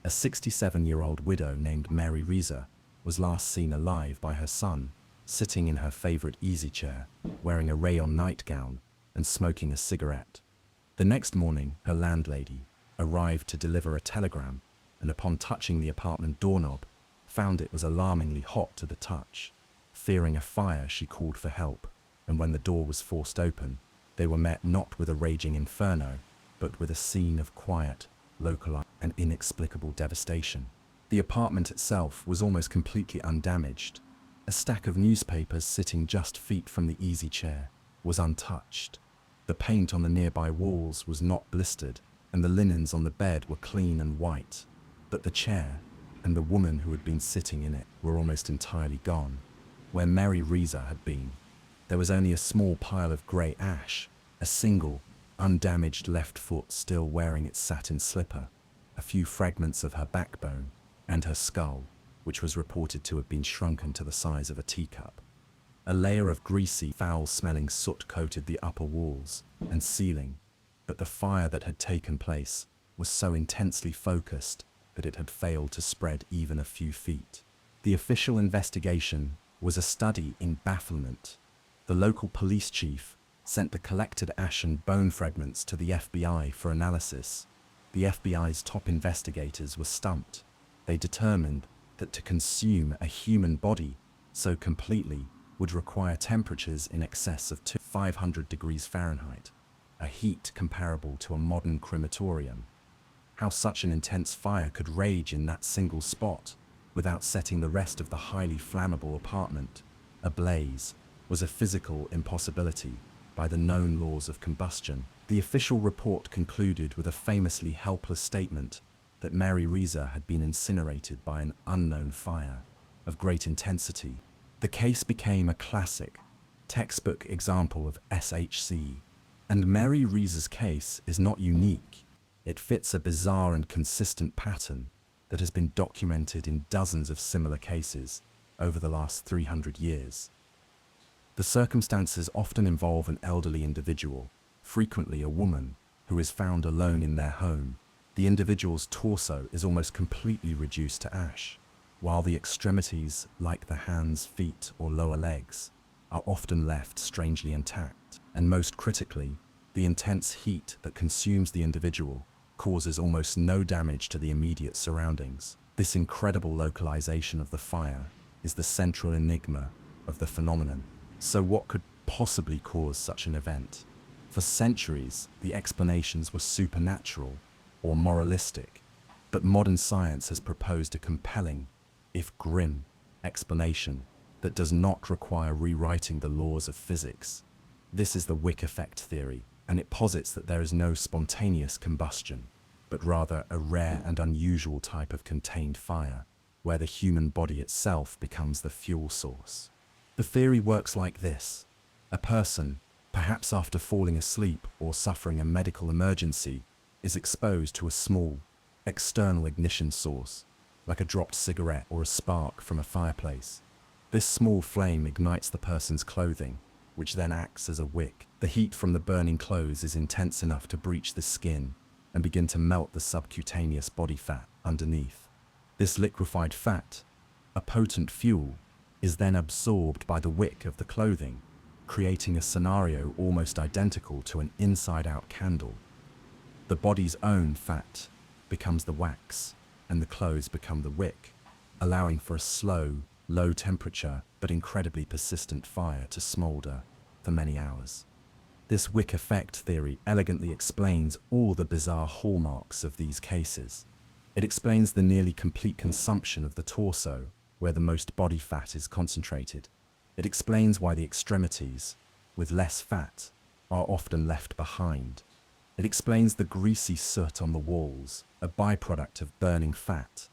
A 67-year-old widow named Mary Reza was last seen alive by her son, sitting in her favorite easy chair, wearing a rayon nightgown and smoking a cigarette. The next morning, her landlady arrived to deliver a telegram, and upon touching the apartment doorknob, found it was alarmingly hot to the touch. Fearing a fire, she called for help, and when the door was forced open, they were met not with a raging inferno, but with a scene of quiet, localized, and inexplicable devastation. The apartment itself was almost completely undamaged. A stack of newspapers sitting just feet from the easy chair was untouched. The paint on the nearby walls was not blistered, and the linens on the bed were clean and white. But the chair and the woman who had been sitting in it were almost entirely gone. Where Mary Reza had been, there was only a small pile of grey ash, a single, undamaged left foot still wearing its satin slipper, a few fragments of her backbone, and her skull, which was reported to have been shrunken to the size of a teacup. A layer of greasy, foul-smelling soot coated the upper walls and ceiling, but the fire that had taken place was so intensely focused that it had failed to spread even a few feet. The official investigation was a study in bafflement. The local police chief sent the collected ash and bone fragments to the FBI for analysis. The FBI's top investigators were stumped. They determined that to consume a human body so completely would require temperatures in excess of 500 degrees Fahrenheit, a heat comparable to a modern crematorium. How such an intense fire could rage in that single spot without setting the rest of the highly flammable apartment ablaze was a physical impossibility by the known laws of combustion. The official report concluded with a famously helpless statement that Mary Reza had been incinerated by an unknown fire of great intensity. The case became a classic, textbook example of SHC, and Mary Reza's case is not unique. It fits a bizarre and consistent pattern that has been documented in dozens of similar cases over the last 300 years. The circumstances often involve an elderly individual, frequently a woman, who is found alone in their home. The individual's torso is almost completely reduced to ash, while the extremities, like the hands, feet, or lower legs, are often left strangely intact. And most critically, the intense heat that consumes the individual causes almost no damage to the immediate surroundings. This incredible localization of the fire is the central enigma of the phenomenon. So what could possibly cause such an event? For centuries, the explanations were supernatural or moralistic, but modern science has proposed a compelling, if grim, explanation that does not require rewriting the laws of physics. This is the Wick effect theory, and it posits that there is no spontaneous combustion, but rather a rare and unusual type of contained fire, where the human body itself becomes the fuel source. The theory works like this. A person, perhaps after falling asleep or suffering a medical emergency, is exposed to a small, external ignition source, like a dropped cigarette or a spark from a fireplace. This small flame ignites the person's clothing, which then acts as a wick. The heat from the burning clothes is intense enough to breach the skin and begin to melt the subcutaneous body fat underneath. This liquefied fat, a potent fuel, is then absorbed by the wick of the clothing, creating a scenario almost identical to an inside-out candle. The body's own fat becomes the wax, and the clothes become the wick, allowing for a slow, low temperature but incredibly persistent fire to smolder for many hours. This wick effect theory elegantly explains all the bizarre hallmarks of these cases. It explains the nearly complete consumption of the torso, where the most body fat is concentrated. It explains why the extremities, with less fat, are often left behind. It explains the greasy soot on the walls, a byproduct of burning fat.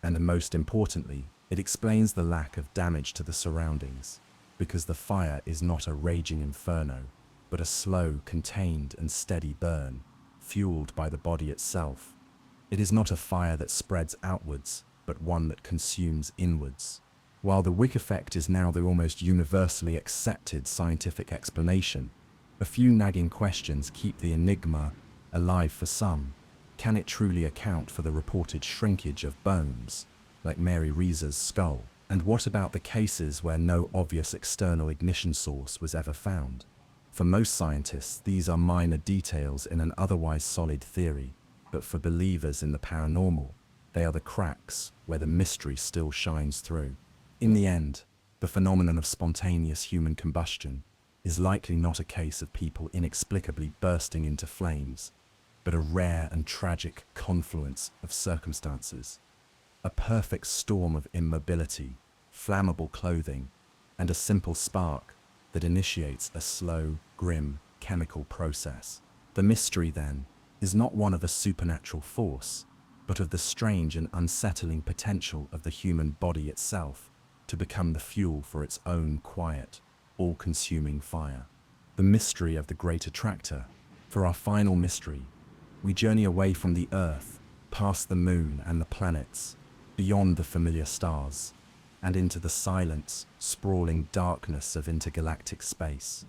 And most importantly, It explains the lack of damage to the surroundings, because the fire is not a raging inferno, but a slow, contained and steady burn, fueled by the body itself. It is not a fire that spreads outwards, but one that consumes inwards. While the wick effect is now the almost universally accepted scientific explanation, a few nagging questions keep the enigma alive for some. Can it truly account for the reported shrinkage of bones, like Mary Reese's skull? And what about the cases where no obvious external ignition source was ever found? For most scientists, these are minor details in an otherwise solid theory, but for believers in the paranormal, they are the cracks where the mystery still shines through. In the end, the phenomenon of spontaneous human combustion is likely not a case of people inexplicably bursting into flames, but a rare and tragic confluence of circumstances. A perfect storm of immobility, flammable clothing, and a simple spark that initiates a slow, grim chemical process. The mystery, then, is not one of a supernatural force, but of the strange and unsettling potential of the human body itself to become the fuel for its own quiet, all-consuming fire. The mystery of the Great Attractor. For our final mystery, we journey away from the Earth, past the Moon and the planets, beyond the familiar stars, and into the silent, sprawling darkness of intergalactic space.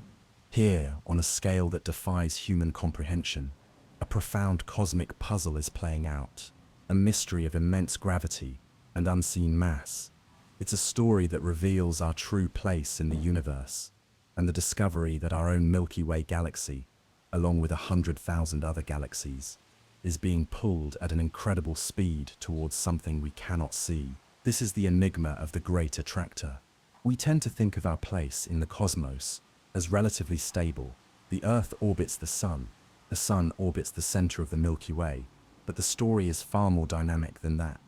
Here, on a scale that defies human comprehension, a profound cosmic puzzle is playing out, a mystery of immense gravity and unseen mass. It's a story that reveals our true place in the universe, and the discovery that our own Milky Way galaxy, along with 100,000 other galaxies, is being pulled at an incredible speed towards something we cannot see. This is the enigma of the Great Attractor. We tend to think of our place in the cosmos as relatively stable. The Earth orbits the Sun orbits the center of the Milky Way, but the story is far more dynamic than that.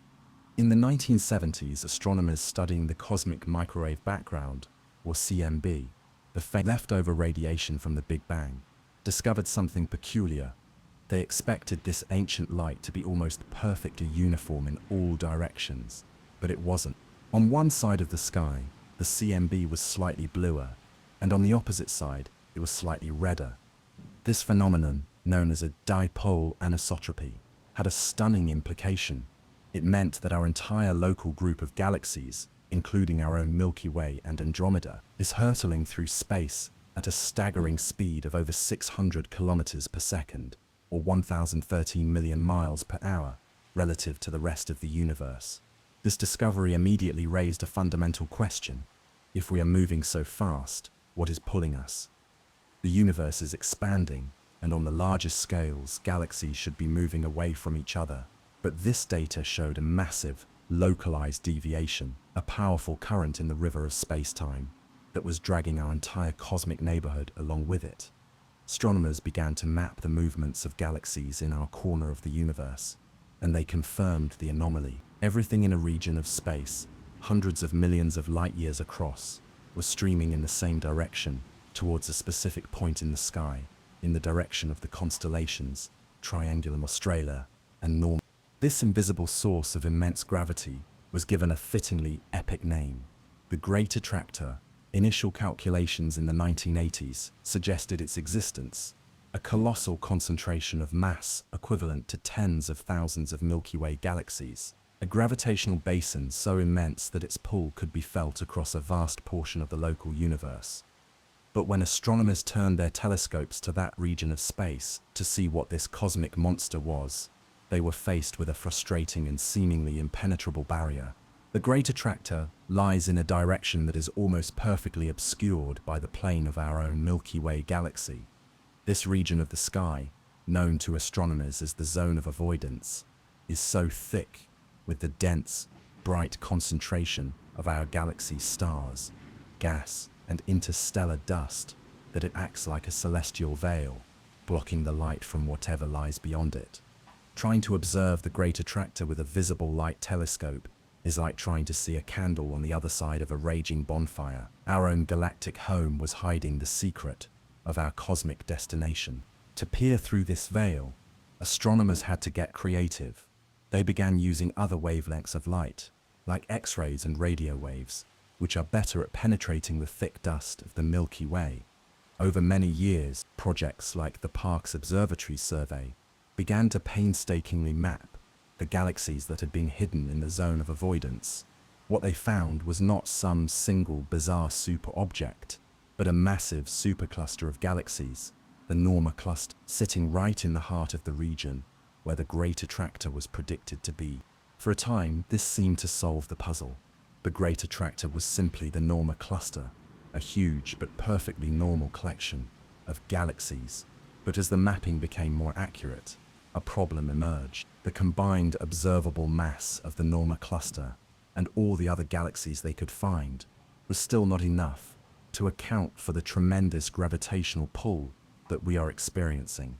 In the 1970s, astronomers studying the cosmic microwave background, or CMB, the leftover radiation from the Big Bang, discovered something peculiar. They expected this ancient light to be almost perfectly uniform in all directions, but it wasn't. On one side of the sky, the CMB was slightly bluer, and on the opposite side, it was slightly redder. This phenomenon, known as a dipole anisotropy, had a stunning implication. It meant that our entire local group of galaxies, including our own Milky Way and Andromeda, is hurtling through space at a staggering speed of over 600 kilometers per second, or 1,013 million miles per hour, relative to the rest of the universe. This discovery immediately raised a fundamental question. If we are moving so fast, what is pulling us? The universe is expanding, and on the largest scales, galaxies should be moving away from each other. But this data showed a massive, localized deviation, a powerful current in the river of space-time that was dragging our entire cosmic neighborhood along with it. Astronomers began to map the movements of galaxies in our corner of the universe, and they confirmed the anomaly. Everything in a region of space, hundreds of millions of light-years across, was streaming in the same direction, towards a specific point in the sky, in the direction of the constellations, Triangulum Australis and Norm. This invisible source of immense gravity was given a fittingly epic name, the Great Attractor. Initial calculations in the 1980s suggested its existence, a colossal concentration of mass equivalent to tens of thousands of Milky Way galaxies, a gravitational basin so immense that its pull could be felt across a vast portion of the local universe. But when astronomers turned their telescopes to that region of space to see what this cosmic monster was, they were faced with a frustrating and seemingly impenetrable barrier. The Great Attractor lies in a direction that is almost perfectly obscured by the plane of our own Milky Way galaxy. This region of the sky, known to astronomers as the zone of avoidance, is so thick with the dense, bright concentration of our galaxy's stars, gas, and interstellar dust that it acts like a celestial veil, blocking the light from whatever lies beyond it. Trying to observe the Great Attractor with a visible light telescope is like trying to see a candle on the other side of a raging bonfire. Our own galactic home was hiding the secret of our cosmic destination. To peer through this veil, astronomers had to get creative. They began using other wavelengths of light, like X-rays and radio waves, which are better at penetrating the thick dust of the Milky Way. Over many years, projects like the Parkes Observatory Survey began to painstakingly map the galaxies that had been hidden in the zone of avoidance. What they found was not some single bizarre super-object, but a massive supercluster of galaxies, the Norma Cluster, sitting right in the heart of the region where the Great Attractor was predicted to be. For a time, this seemed to solve the puzzle. The Great Attractor was simply the Norma Cluster, a huge but perfectly normal collection of galaxies. But as the mapping became more accurate, a problem emerged. The combined observable mass of the Norma Cluster and all the other galaxies they could find was still not enough to account for the tremendous gravitational pull that we are experiencing.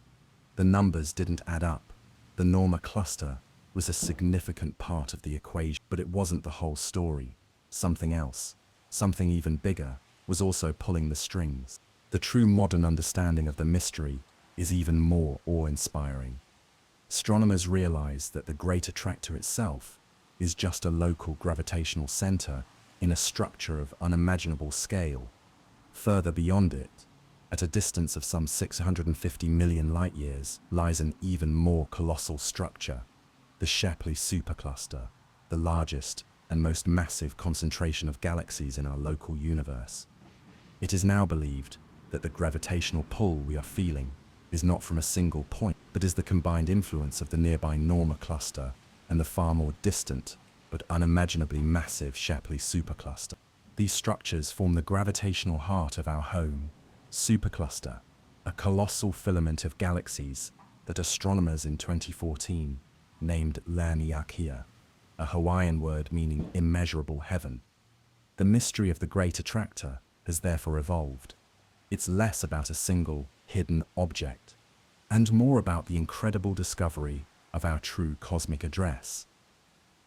The numbers didn't add up. The Norma Cluster was a significant part of the equation, but it wasn't the whole story. Something else, something even bigger, was also pulling the strings. The true modern understanding of the mystery is even more awe-inspiring. Astronomers realize that the Great Attractor itself is just a local gravitational center in a structure of unimaginable scale. Further beyond it, at a distance of some 650 million light-years, lies an even more colossal structure, the Shapley Supercluster, the largest and most massive concentration of galaxies in our local universe. It is now believed that the gravitational pull we are feeling is not from a single point, but is the combined influence of the nearby Norma Cluster and the far more distant but unimaginably massive Shapley Supercluster. These structures form the gravitational heart of our home supercluster, a colossal filament of galaxies that astronomers in 2014 named Laniakea, a Hawaiian word meaning immeasurable heaven. The mystery of the Great Attractor has therefore evolved. It's less about a single, hidden object, and more about the incredible discovery of our true cosmic address.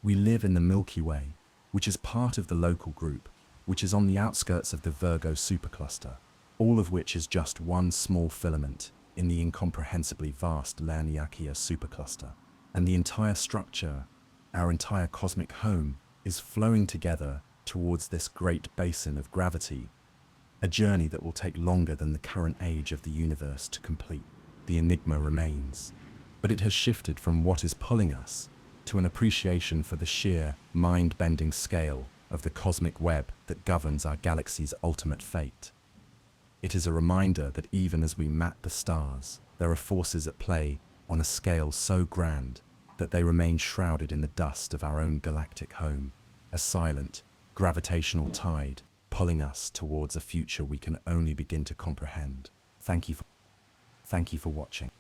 We live in the Milky Way, which is part of the local group, which is on the outskirts of the Virgo supercluster, all of which is just one small filament in the incomprehensibly vast Laniakea supercluster. And the entire structure, our entire cosmic home, is flowing together towards this great basin of gravity, a journey that will take longer than the current age of the universe to complete. The enigma remains, but it has shifted from what is pulling us to an appreciation for the sheer, mind-bending scale of the cosmic web that governs our galaxy's ultimate fate. It is a reminder that even as we map the stars, there are forces at play on a scale so grand that they remain shrouded in the dust of our own galactic home, a silent, gravitational tide pulling us towards a future we can only begin to comprehend. Thank you for watching.